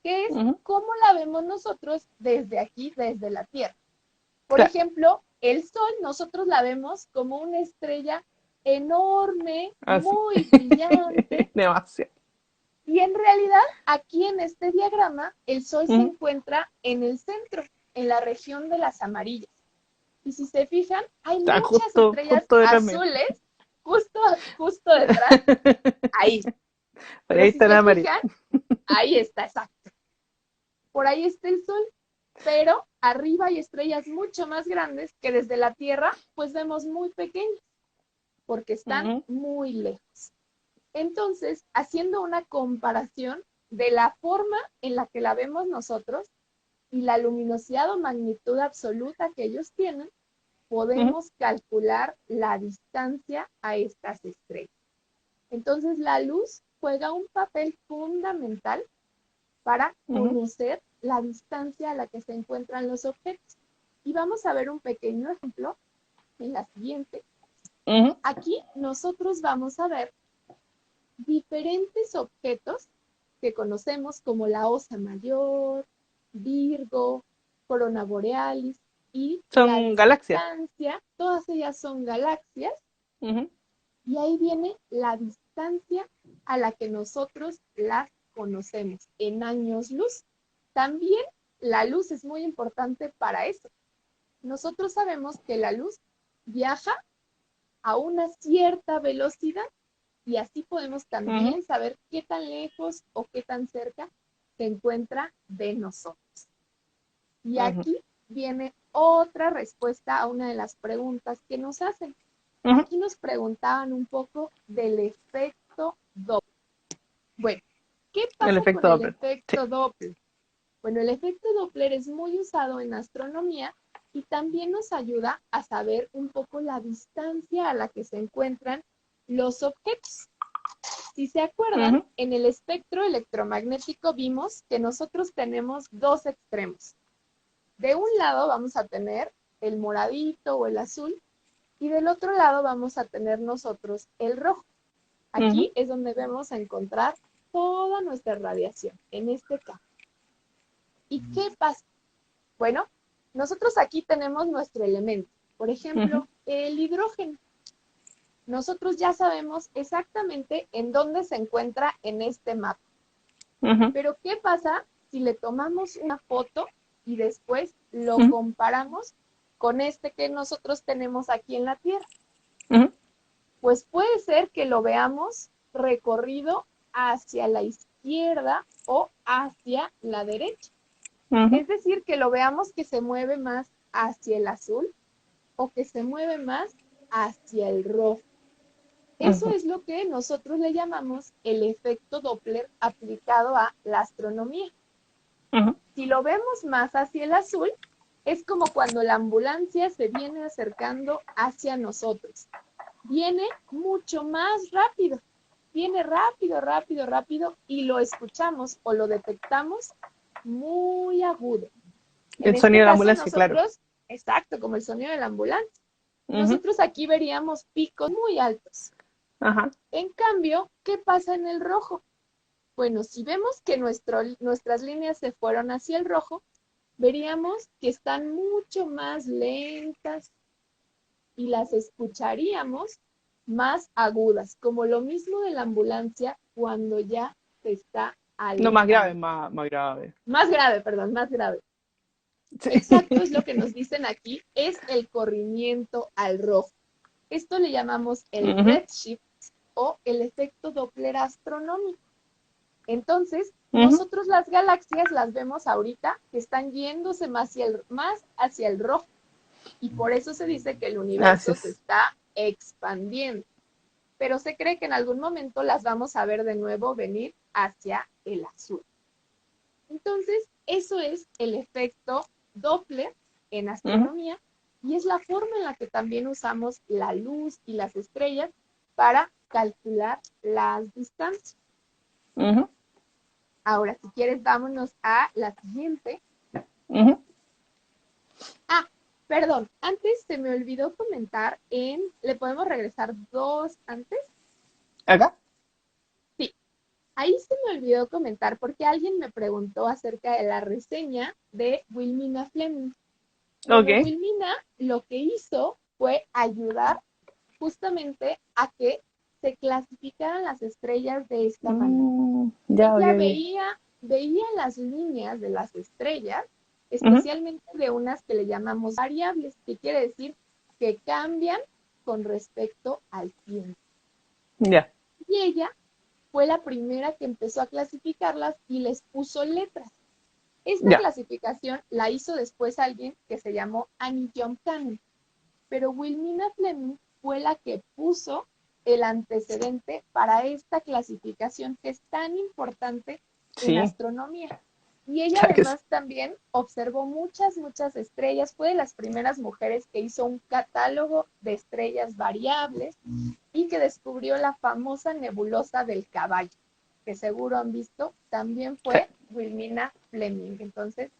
que es ujú. cómo la vemos nosotros desde aquí, desde la Tierra. Por Claro, ejemplo, el Sol nosotros la vemos como una estrella enorme, así. muy brillante, Demasiado. y en realidad aquí en este diagrama el Sol se Ujú. encuentra en el centro, en la región de las amarillas. Y si se fijan, hay Está muchas justo, estrellas justo detrás mío. azules justo, justo detrás, ahí. Por Pero ahí si está se la María. fijan, ahí está, exacto. Por ahí está el Sol, pero arriba hay estrellas mucho más grandes que desde la Tierra pues vemos muy pequeñas porque están Ujú, muy lejos. Entonces, haciendo una comparación de la forma en la que la vemos nosotros y la luminosidad o magnitud absoluta que ellos tienen, ujú, podemos calcular la distancia a estas estrellas. Entonces, la luz juega un papel fundamental para ujú, conocer la distancia a la que se encuentran los objetos. Y vamos a ver un pequeño ejemplo en la siguiente. ujú, Aquí nosotros vamos a ver diferentes objetos que conocemos como la Osa Mayor, Virgo, Corona Borealis y la son galaxias. distancia, todas ellas son galaxias Ujú, y ahí viene la distancia a la que nosotros las conocemos en años luz. También la luz es muy importante para eso. Nosotros sabemos que la luz viaja a una cierta velocidad y así podemos ujú, también saber qué tan lejos o qué tan cerca se encuentra de nosotros. Y ujú, aquí viene otra respuesta a una de las preguntas que nos hacen. ujú. Aquí nos preguntaban un poco del efecto Doppler. Bueno, ¿qué El pasa efecto con el Doppler. Sí. efecto Doppler? Bueno, el efecto Doppler es muy usado en astronomía y también nos ayuda a saber un poco la distancia a la que se encuentran los objetos. Si se acuerdan, Ujú, en el espectro electromagnético vimos que nosotros tenemos dos extremos. De un lado vamos a tener el moradito o el azul y del otro lado vamos a tener nosotros el rojo. ujú, Aquí es donde vamos a encontrar toda nuestra radiación, en este caso. ¿Y qué pasa? Bueno, nosotros aquí tenemos nuestro elemento. Por ujú, ejemplo, el hidrógeno. Nosotros ya sabemos exactamente en dónde se encuentra en este mapa. ujú, Pero ¿qué pasa si le tomamos una foto y después lo ujú, comparamos con este que nosotros tenemos aquí en la Tierra? ujú, Pues puede ser que lo veamos recorrido hacia la izquierda o hacia la derecha. ujú, Es decir, que lo veamos que se mueve más hacia el azul o que se mueve más hacia el rojo. Eso ujú, es lo que nosotros le llamamos el efecto Doppler aplicado a la astronomía. ujú. Si lo vemos más hacia el azul, es como cuando la ambulancia se viene acercando hacia nosotros. Viene mucho más rápido. Viene rápido, rápido, rápido y lo escuchamos o lo detectamos muy agudo. En El este sonido de la caso ambulancia, claro. nosotros, exacto, como el sonido de la ambulancia, Ujú, nosotros aquí veríamos picos muy altos. ajá, En cambio, ¿qué pasa en el rojo? Bueno, si vemos que nuestras líneas se fueron hacia el rojo, veríamos que están mucho más lentas y las escucharíamos más agudas, como lo mismo de la ambulancia cuando ya se está no más grave, alejando. más grave. Más grave, perdón, más grave. Sí. Exacto, es lo que nos dicen aquí, es el corrimiento al rojo. Esto le llamamos el Ujú, redshift o el efecto Doppler astronómico. Entonces, ujú. nosotros las galaxias las vemos ahorita que están yéndose más hacia el rojo y por eso se dice que el Así universo se es. está expandiendo, pero se cree que en algún momento las vamos a ver de nuevo venir hacia el azul. Entonces, eso es el efecto Doppler en Ujú, astronomía y es la forma en la que también usamos la luz y las estrellas para calcular las distancias. ujú. Ahora, si quieres, vámonos a la siguiente. Ujú. Ah, perdón, antes se me olvidó comentar ¿le podemos regresar dos antes? ¿Acá? Sí, ahí se me olvidó comentar porque alguien me preguntó acerca de la reseña de Wilmina Fleming. Bueno, Ok. Wilmina lo que hizo fue ayudar justamente a que se clasificaran las estrellas de esta manera. Ya, ok, Ella ok. veía las líneas de las estrellas, Ujú. especialmente de unas que le llamamos variables, que quiere decir que cambian con respecto al tiempo. Ya, Y ella fue la primera que empezó a clasificarlas y les puso letras. Esta ya. clasificación la hizo después alguien que se llamó Annie John Cannon, pero Wilmina Fleming fue la que puso el antecedente para esta clasificación que es tan importante en Sí, astronomía. Y ella claro que sí. además también observó muchas, muchas estrellas. Fue de las primeras mujeres que hizo un catálogo de estrellas variables y que descubrió la famosa nebulosa del caballo, que seguro han visto, también Sí. fue Wilmina Fleming. Entonces,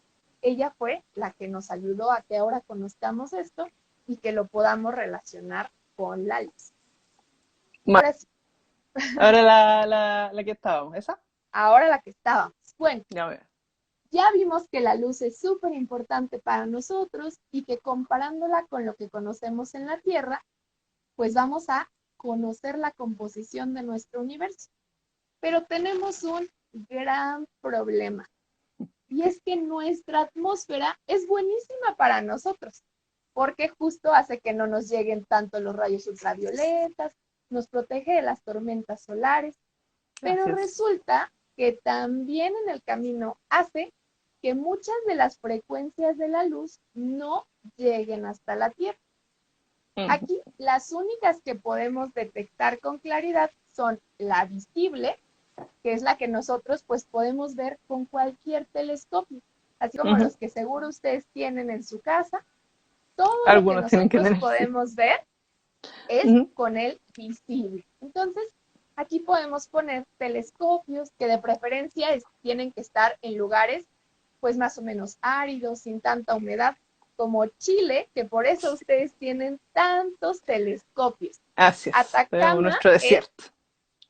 ella fue la que nos ayudó a que ahora conozcamos esto y que lo podamos relacionar con la luz. Ma- Ahora sí, Ahora la que estábamos, ¿esa? ahora la que estábamos. Bueno, Ya veo. ya vimos que la luz es súper importante para nosotros y que comparándola con lo que conocemos en la Tierra, pues vamos a conocer la composición de nuestro universo. Pero tenemos un gran problema y es que nuestra atmósfera es buenísima para nosotros porque justo hace que no nos lleguen tanto los rayos ultravioletas, nos protege de las tormentas solares, pero Así es. resulta que también en el camino hace que muchas de las frecuencias de la luz no lleguen hasta la Tierra. Ujú. Aquí las únicas que podemos detectar con claridad son la visible, que es la que nosotros pues podemos ver con cualquier telescopio, así como Ujú. los que seguro ustedes tienen en su casa. Todo lo que Algunos tienen que nosotros tener, sí. podemos ver es Ujú. con el visible. Entonces, aquí podemos poner telescopios que de preferencia tienen que estar en lugares pues más o menos áridos, sin tanta humedad, como Chile, que por eso ustedes tienen tantos telescopios. Así es. Tenemos Atacama nuestro es, desierto.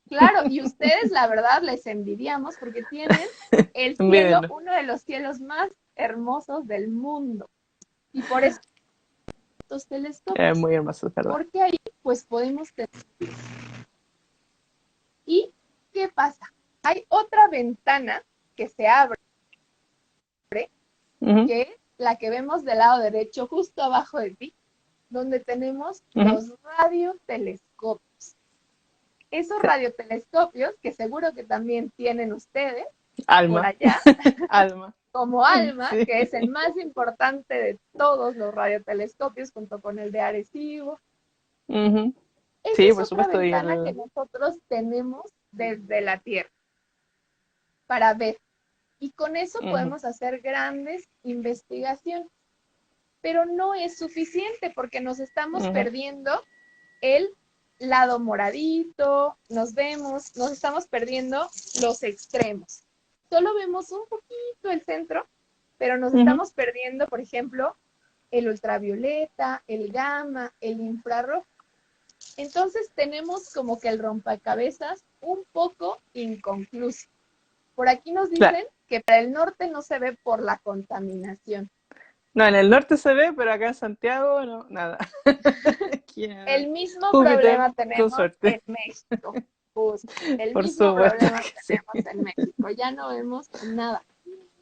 claro, y ustedes la verdad les envidiamos porque tienen el cielo, Envídenlo. uno de los cielos más hermosos del mundo. Y por eso estos Es telescopios, muy hermoso, es verdad. porque ahí pues podemos tener. ¿Y qué pasa? Hay otra ventana que se abre, Ujú. que es la que vemos del lado derecho, justo abajo de ti, donde tenemos Ujú. los radiotelescopios. Esos Sí. radiotelescopios, que seguro que también tienen ustedes por Alma. allá, Alma. como ALMA, Sí. que es el más importante de todos los radiotelescopios, junto con el de Arecibo. Ujú. Esa Sí, es por otra supuesto. Y ventana que el. nosotros tenemos desde la Tierra para ver. Y con eso Ujú. podemos hacer grandes investigaciones. Pero no es suficiente porque nos estamos Ujú. perdiendo el lado moradito, nos estamos perdiendo los extremos. Solo vemos un poquito el centro, pero nos Ujú. estamos perdiendo, por ejemplo, el ultravioleta, el gamma, el infrarrojo. Entonces tenemos como que el rompecabezas un poco inconcluso. Por aquí nos Claro. dicen que para el norte no se ve por la contaminación. No, en el norte se ve, pero acá en Santiago no, nada. Aquí El en mismo Júpiter, problema con tenemos suerte. en México. Justo. El Por mismo supuesto problema que sí. tenemos en México. Ya no vemos nada.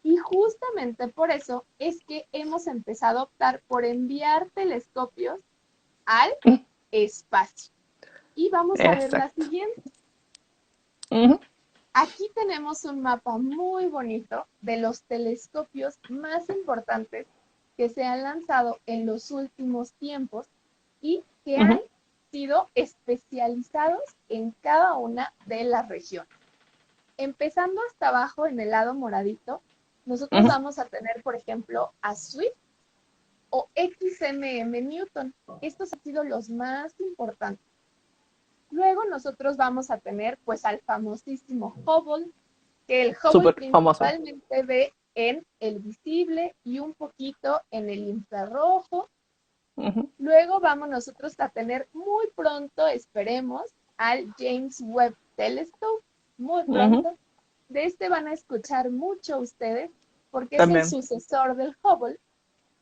Y justamente por eso es que hemos empezado a optar por enviar telescopios al espacio. Y vamos a ver la Exacto. siguiente. Ujú. Aquí tenemos un mapa muy bonito de los telescopios más importantes que se han lanzado en los últimos tiempos y que han Ujú. sido especializados en cada una de las regiones. Empezando hasta abajo en el lado moradito, nosotros Ujú. vamos a tener, por ejemplo, a Swift o XMM Newton. Estos han sido los más importantes. Luego nosotros vamos a tener pues al famosísimo Hubble, que el Hubble Súper famoso. principalmente ve en el visible y un poquito en el infrarrojo. Ujú, Luego vamos nosotros a tener muy pronto, esperemos, al James Webb Telescope, muy ujú, pronto. De este van a escuchar mucho ustedes porque es el también. sucesor del Hubble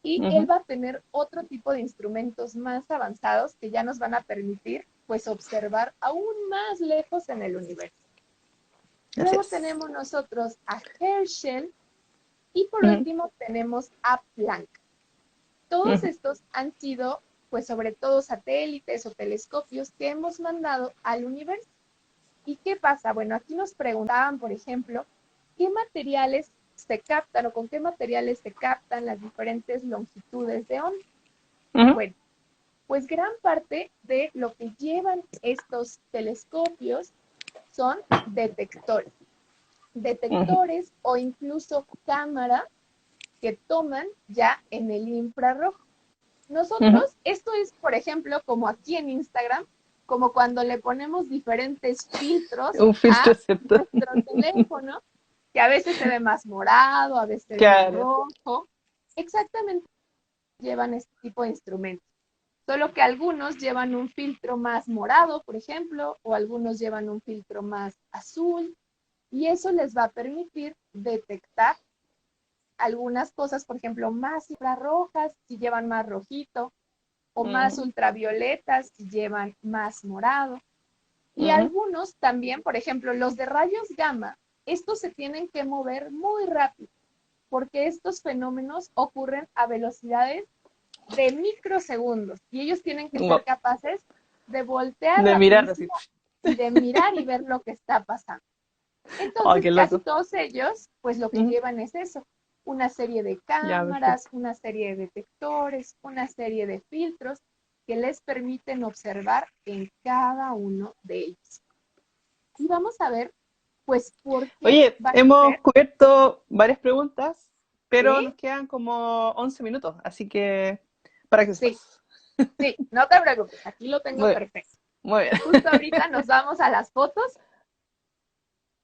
y él Ujú, va a tener otro tipo de instrumentos más avanzados que ya nos van a permitir pues observar aún más lejos en el universo. así Luego es. tenemos nosotros a Herschel y por Ujú, último tenemos a Planck. Todos ujú, estos han sido pues sobre todo satélites o telescopios que hemos mandado al universo. ¿Y qué pasa? Bueno, aquí nos preguntaban, por ejemplo, ¿qué materiales se captan o con qué materiales se captan las diferentes longitudes de onda? ujú, Bueno, pues gran parte de lo que llevan estos telescopios son detectores, ujú, detectores o incluso cámara que toman ya en el infrarrojo. ujú. Nosotros, esto es, por ejemplo, como aquí en Instagram, como cuando le ponemos diferentes filtros Un filtro, a ¿cierto? nuestro teléfono, que a veces se ve más morado, a veces se ve más Claro. rojo. Exactamente llevan este tipo de instrumentos. Solo que algunos llevan un filtro más morado, por ejemplo, o algunos llevan un filtro más azul, y eso les va a permitir detectar algunas cosas, por ejemplo, más infrarrojas si llevan más rojito, o más Ujú, ultravioletas si llevan más morado. Y ujú. algunos también, por ejemplo, los de rayos gamma, estos se tienen que mover muy rápido, porque estos fenómenos ocurren a velocidades de microsegundos y ellos tienen que ser Wow. capaces de voltear De mirar así. rapidísimo y de mirar y ver lo que está pasando. Oh, Entonces, qué casi loco. todos ellos, pues lo que Ujú. llevan es eso, una serie de Ya, cámaras, perfecto. una serie de detectores, una serie de filtros que les permiten observar en cada uno de ellos. Y vamos a ver, pues, por qué Oye, van a hemos ser, cubierto varias preguntas, pero ¿sí? nos quedan como 11 minutos, así que para que Sí, sepas. sí, no te preocupes, aquí lo tengo Muy bien, perfecto. muy bien. Justo ahorita nos vamos a las fotos.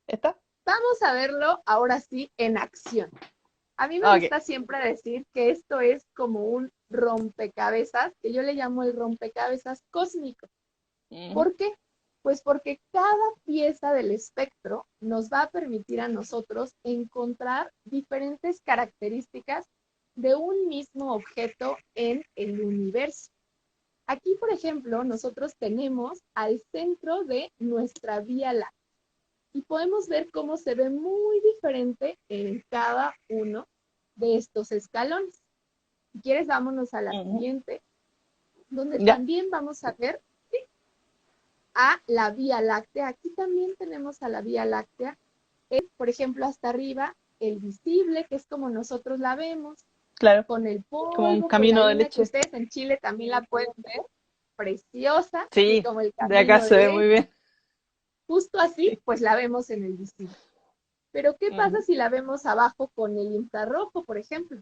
¿Está? Vamos a verlo ahora sí en acción. A mí me Ah, ok. gusta siempre decir que esto es como un rompecabezas, que yo le llamo el rompecabezas cósmico. Ujú, ¿Por qué? Pues porque cada pieza del espectro nos va a permitir a nosotros encontrar diferentes características de un mismo objeto en el universo. Aquí, por ejemplo, nosotros tenemos al centro de nuestra Vía Láctea y podemos ver cómo se ve muy diferente en cada uno de estos escalones. Si quieres, vámonos a la ujú. siguiente, donde Ya, también vamos a ver a la Vía Láctea. Aquí también tenemos a la Vía Láctea. Por ejemplo, hasta arriba, el visible, que es como nosotros la vemos, claro. con el Como un polvo, con la camino de luna, que leche. ustedes en Chile también la pueden ver, preciosa, y Sí, como el de acá camino se de ve muy leche. bien. Justo así, Sí. pues la vemos en el visible. Pero, ¿qué pasa Ujú, si la vemos abajo con el infrarrojo, por ejemplo?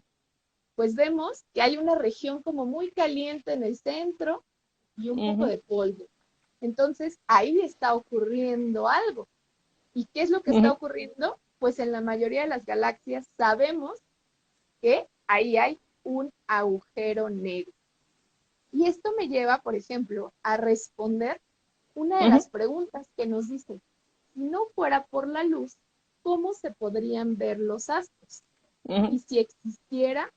Pues vemos que hay una región como muy caliente en el centro y un poco ujú, de polvo. Entonces, ahí está ocurriendo algo. ¿Y qué es lo que está ujú, ocurriendo? Pues en la mayoría de las galaxias sabemos que ahí hay un agujero negro. Y esto me lleva, por ejemplo, a responder una de ujú, las preguntas que nos dice, si no fuera por la luz, ¿cómo se podrían ver los astros? ujú. Y si existiera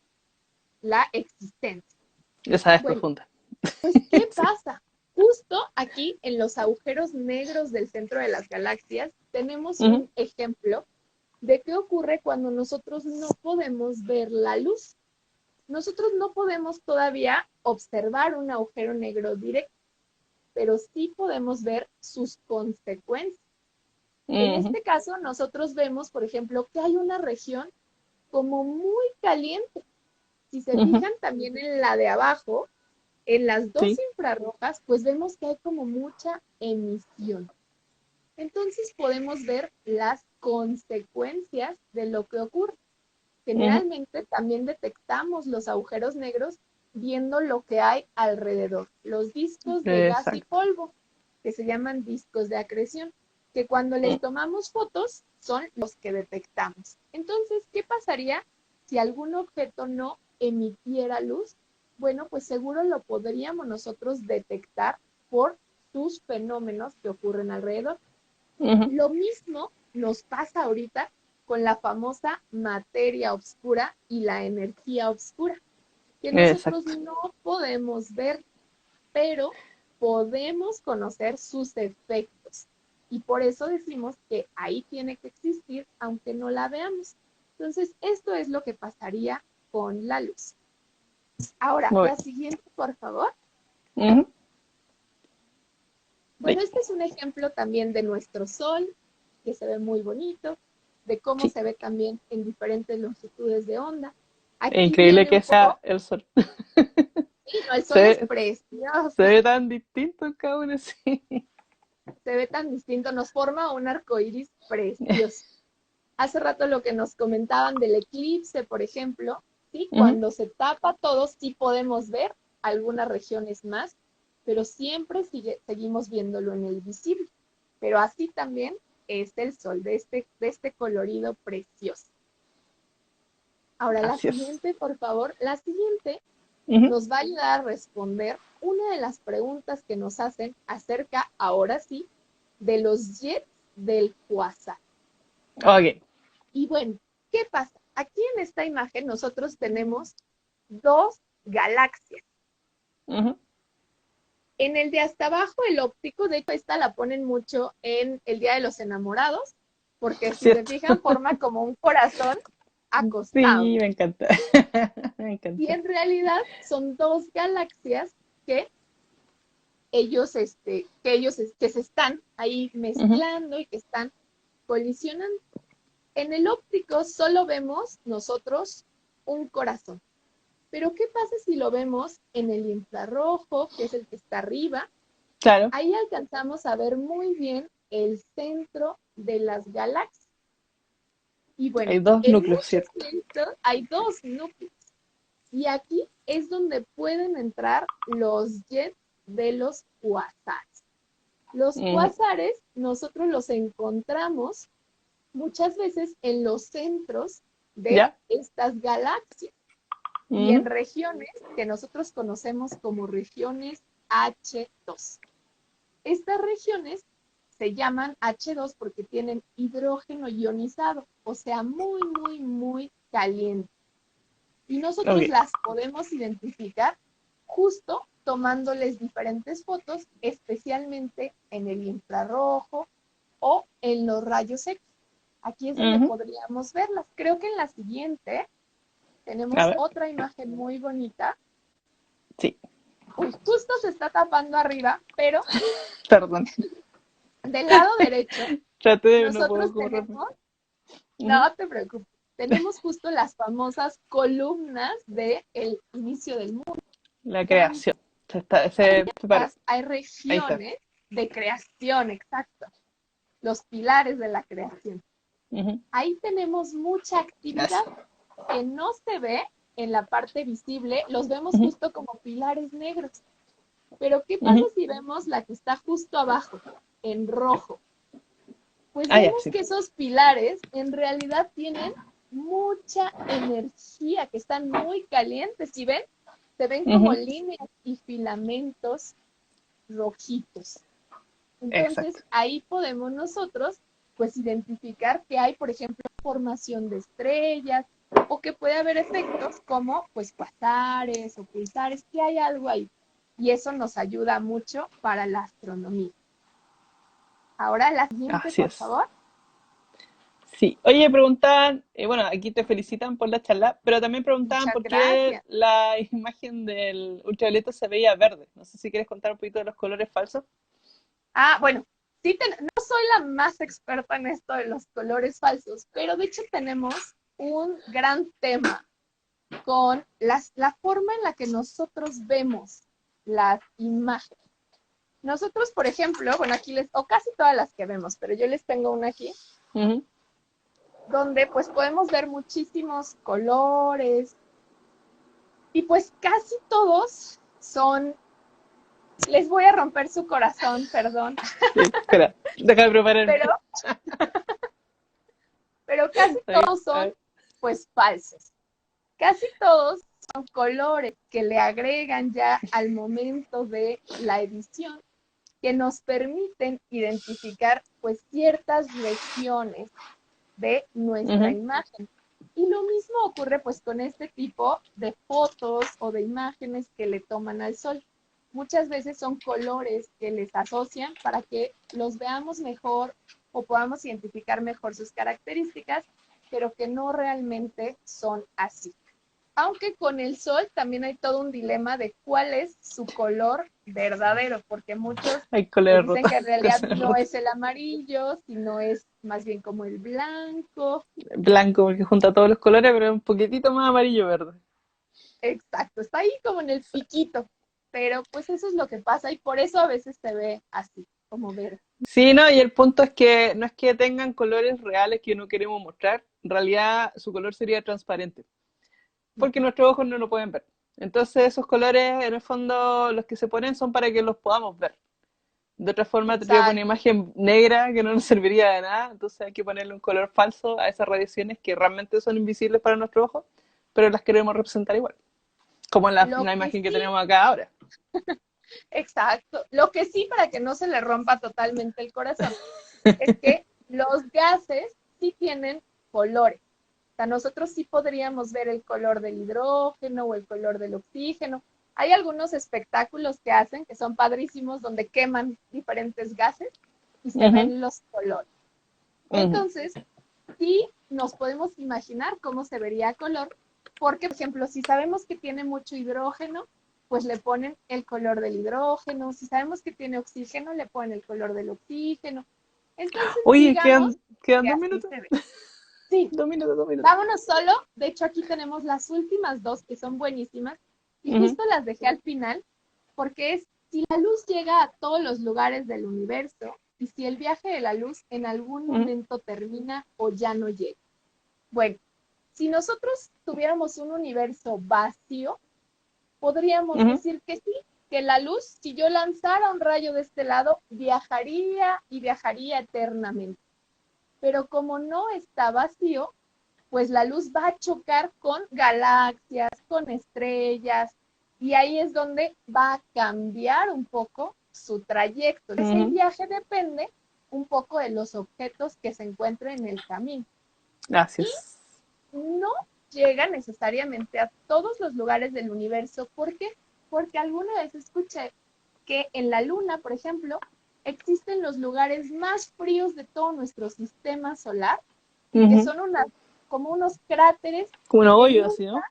la existencia. Esa es Bueno, profunda. pues, ¿qué Sí. pasa? Justo aquí en los agujeros negros del centro de las galaxias tenemos Ujú, un ejemplo de qué ocurre cuando nosotros no podemos ver la luz. Nosotros no podemos todavía observar un agujero negro directo, pero sí podemos ver sus consecuencias. En ujú, este caso, nosotros vemos, por ejemplo, que hay una región como muy caliente. Si se ujú. fijan también en la de abajo, en las dos Sí. infrarrojas, pues vemos que hay como mucha emisión. Entonces podemos ver las consecuencias de lo que ocurre. Ujú. Generalmente también detectamos los agujeros negros viendo lo que hay alrededor, los discos de gas y Exacto. polvo, que se llaman discos de acreción, que cuando les Mm, tomamos fotos son los que detectamos. Entonces, ¿qué pasaría si algún objeto no emitiera luz? Bueno, pues seguro lo podríamos nosotros detectar por sus fenómenos que ocurren alrededor. Ujú. Lo mismo nos pasa ahorita con la famosa materia oscura y la energía oscura, que nosotros Exacto. no podemos ver, pero podemos conocer sus efectos. Y por eso decimos que ahí tiene que existir, aunque no la veamos. Entonces, esto es lo que pasaría con la luz. Ahora, Muy la siguiente, por favor. bien. Ujú. Bueno, Ay, este es un ejemplo también de nuestro sol, que se ve muy bonito, de cómo sí. se ve también en diferentes longitudes de onda. Es Aquí increíble viene un que sea poco, el sol. sí, no, el Se sol es ve, precioso, se ve tan distinto en cada uno, sí. se ve tan distinto, nos forma un arco iris precioso. Hace rato lo que nos comentaban del eclipse, por ejemplo, ¿sí? Ujú. Cuando se tapa todo, sí podemos ver algunas regiones más, pero siempre seguimos viéndolo en el visible. Pero así también es el sol de este colorido precioso. Ahora, la Así es. siguiente, por favor, la siguiente Ujú. nos va a ayudar a responder una de las preguntas que nos hacen acerca, ahora sí, de los jets del quasar. Ok. Y bueno, ¿qué pasa? Aquí en esta imagen nosotros tenemos dos galaxias. Ujú. En el de hasta abajo, el óptico, de hecho, esta la ponen mucho en el Día de los Enamorados, porque si se Cierto. fijan, forma como un corazón acostado. Sí, me encanta. Me Y encanta. en realidad son dos galaxias que que se están ahí Ujú. mezclando y que están colisionando. En el óptico solo vemos nosotros un corazón. Pero ¿qué pasa si lo vemos en el infrarrojo, que es el que está arriba? Claro. Ahí alcanzamos a ver muy bien el centro de las galaxias. Y bueno, Hay dos en núcleos, muchos ¿cierto? centros hay dos núcleos. Y aquí es donde pueden entrar los jets de los cuasares. Los Ujú. cuasares nosotros los encontramos muchas veces en los centros de ¿Ya? estas galaxias y en Ujú. regiones que nosotros conocemos como regiones H2. Estas regiones se llaman H2 porque tienen hidrógeno ionizado, o sea, muy, muy, muy caliente. Y nosotros Ok. las podemos identificar justo tomándoles diferentes fotos, especialmente en el infrarrojo o en los rayos X. Aquí es donde Ujú. podríamos verlas. Creo que en la siguiente A tenemos ver. otra imagen muy bonita. Sí. Uy, justo se está tapando arriba, pero Perdón. del lado derecho Traté de, no puedo nosotros correrme. tenemos, Ujú. no te preocupes, tenemos justo las famosas columnas del inicio del mundo. La Donde creación. Se separó. hay Ahí está. regiones de creación, exacto, los pilares de la creación. Ujú. Ahí tenemos mucha actividad Eso. que no se ve en la parte visible, los vemos Ujú. justo como pilares negros. Pero ¿qué pasa Ujú. si vemos la que está justo abajo, en rojo? Pues Ah, ya, vemos sí. que esos pilares en realidad tienen mucha energía, que están muy calientes. ¿Sí ven? Se ven como Ujú. líneas y filamentos rojitos. Entonces, Exacto. ahí podemos nosotros, pues, identificar que hay, por ejemplo, formación de estrellas o que puede haber efectos como, pues, cuasares o pulsares, que hay algo ahí. Y eso nos ayuda mucho para la astronomía. Ahora, la siguiente, Así por es. favor. Sí. Oye, preguntaban, bueno, aquí te felicitan por la charla, pero también preguntaban Muchas por qué gracias. la imagen del ultravioleta se veía verde. No sé si quieres contar un poquito de los colores falsos. Bueno, sí, no soy la más experta en esto de los colores falsos, pero de hecho tenemos un gran tema con la forma en la que nosotros vemos las imágenes. Nosotros, por ejemplo, bueno, o casi todas las que vemos, pero yo les tengo una aquí, Ujú. donde pues podemos ver muchísimos colores y pues casi todos son, les voy a romper su corazón, perdón, Sí, espera, deja de prepararme. pero pero casi todos son pues falsos. Casi todos son colores que le agregan ya al momento de la edición que nos permiten identificar pues ciertas regiones de nuestra imagen. Y lo mismo ocurre pues con este tipo de fotos o de imágenes que le toman al sol. Muchas veces son colores que les asocian para que los veamos mejor o podamos identificar mejor sus características, pero que no realmente son así. Aunque con el sol también hay todo un dilema de cuál es su color verdadero, porque muchos pues, dicen que en realidad no es el amarillo, sino es más bien como el blanco. Blanco, porque junta todos los colores, pero es un poquitito más amarillo-verde. Exacto, está ahí como en el piquito, pero pues eso es lo que pasa y por eso a veces se ve así, como verde. Sí, no, y el punto es que no es que tengan colores reales que no queremos mostrar, en realidad su color sería transparente, porque nuestros ojos no lo pueden ver. Entonces esos colores, en el fondo, los que se ponen son para que los podamos ver. De otra forma, tendríamos una imagen negra que no nos serviría de nada, entonces hay que ponerle un color falso a esas radiaciones que realmente son invisibles para nuestros ojos, pero las queremos representar igual, como en la imagen que tenemos acá ahora. Exacto. Lo que sí, para que no se le rompa totalmente el corazón, es que los gases sí tienen colores. O sea, nosotros sí podríamos ver el color del hidrógeno o el color del oxígeno. Hay algunos espectáculos que hacen que son padrísimos donde queman diferentes gases y se ven los colores. Entonces, sí nos podemos imaginar cómo se vería a color, porque, por ejemplo, si sabemos que tiene mucho hidrógeno, pues le ponen el color del hidrógeno. Si sabemos que tiene oxígeno, le ponen el color del oxígeno. Entonces, oye, digamos quedan que 2 así minutos. se ve. Sí, 2 minutos, 2 minutos. vámonos solo. De hecho, aquí tenemos las últimas dos que son buenísimas y justo las dejé al final porque es si la luz llega a todos los lugares del universo y si el viaje de la luz en algún momento termina o ya no llega. Bueno, si nosotros tuviéramos un universo vacío, podríamos decir que sí, que la luz, si yo lanzara un rayo de este lado, viajaría y viajaría eternamente. Pero como no está vacío, pues la luz va a chocar con galaxias, con estrellas, y ahí es donde va a cambiar un poco su trayecto. Ese viaje depende un poco de los objetos que se encuentren en el camino. Gracias. Y no llega necesariamente a todos los lugares del universo. ¿Por qué? Porque alguna vez escuché que en la Luna, por ejemplo, existen los lugares más fríos de todo nuestro sistema solar, que son como unos cráteres, como unos hoyos así, ¿no?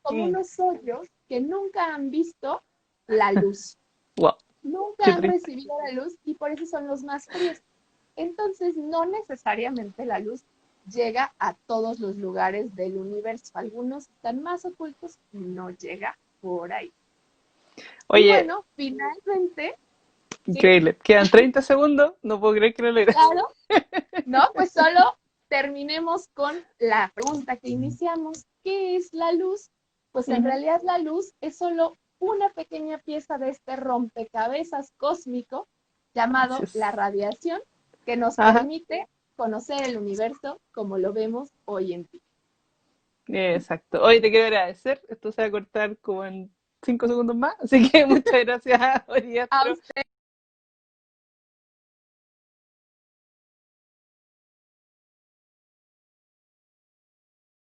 como unos hoyos que nunca han visto la luz. Wow. Nunca han recibido la luz y por eso son los más fríos. Entonces, no necesariamente la luz llega a todos los lugares del universo. Algunos están más ocultos y no llega por ahí. Oye, y bueno, finalmente... Increíble. ¿Sí? Quedan 30 segundos. No puedo creer que lo logré. Claro. No, pues solo terminemos con la pregunta que iniciamos. ¿Qué es la luz? Pues en realidad la luz es solo una pequeña pieza de este rompecabezas cósmico llamado la radiación, que nos permite conocer el universo como lo vemos hoy en día. Exacto. Hoy te quiero agradecer. Esto se va a cortar como en 5 segundos más. Así que muchas gracias, Oriastro.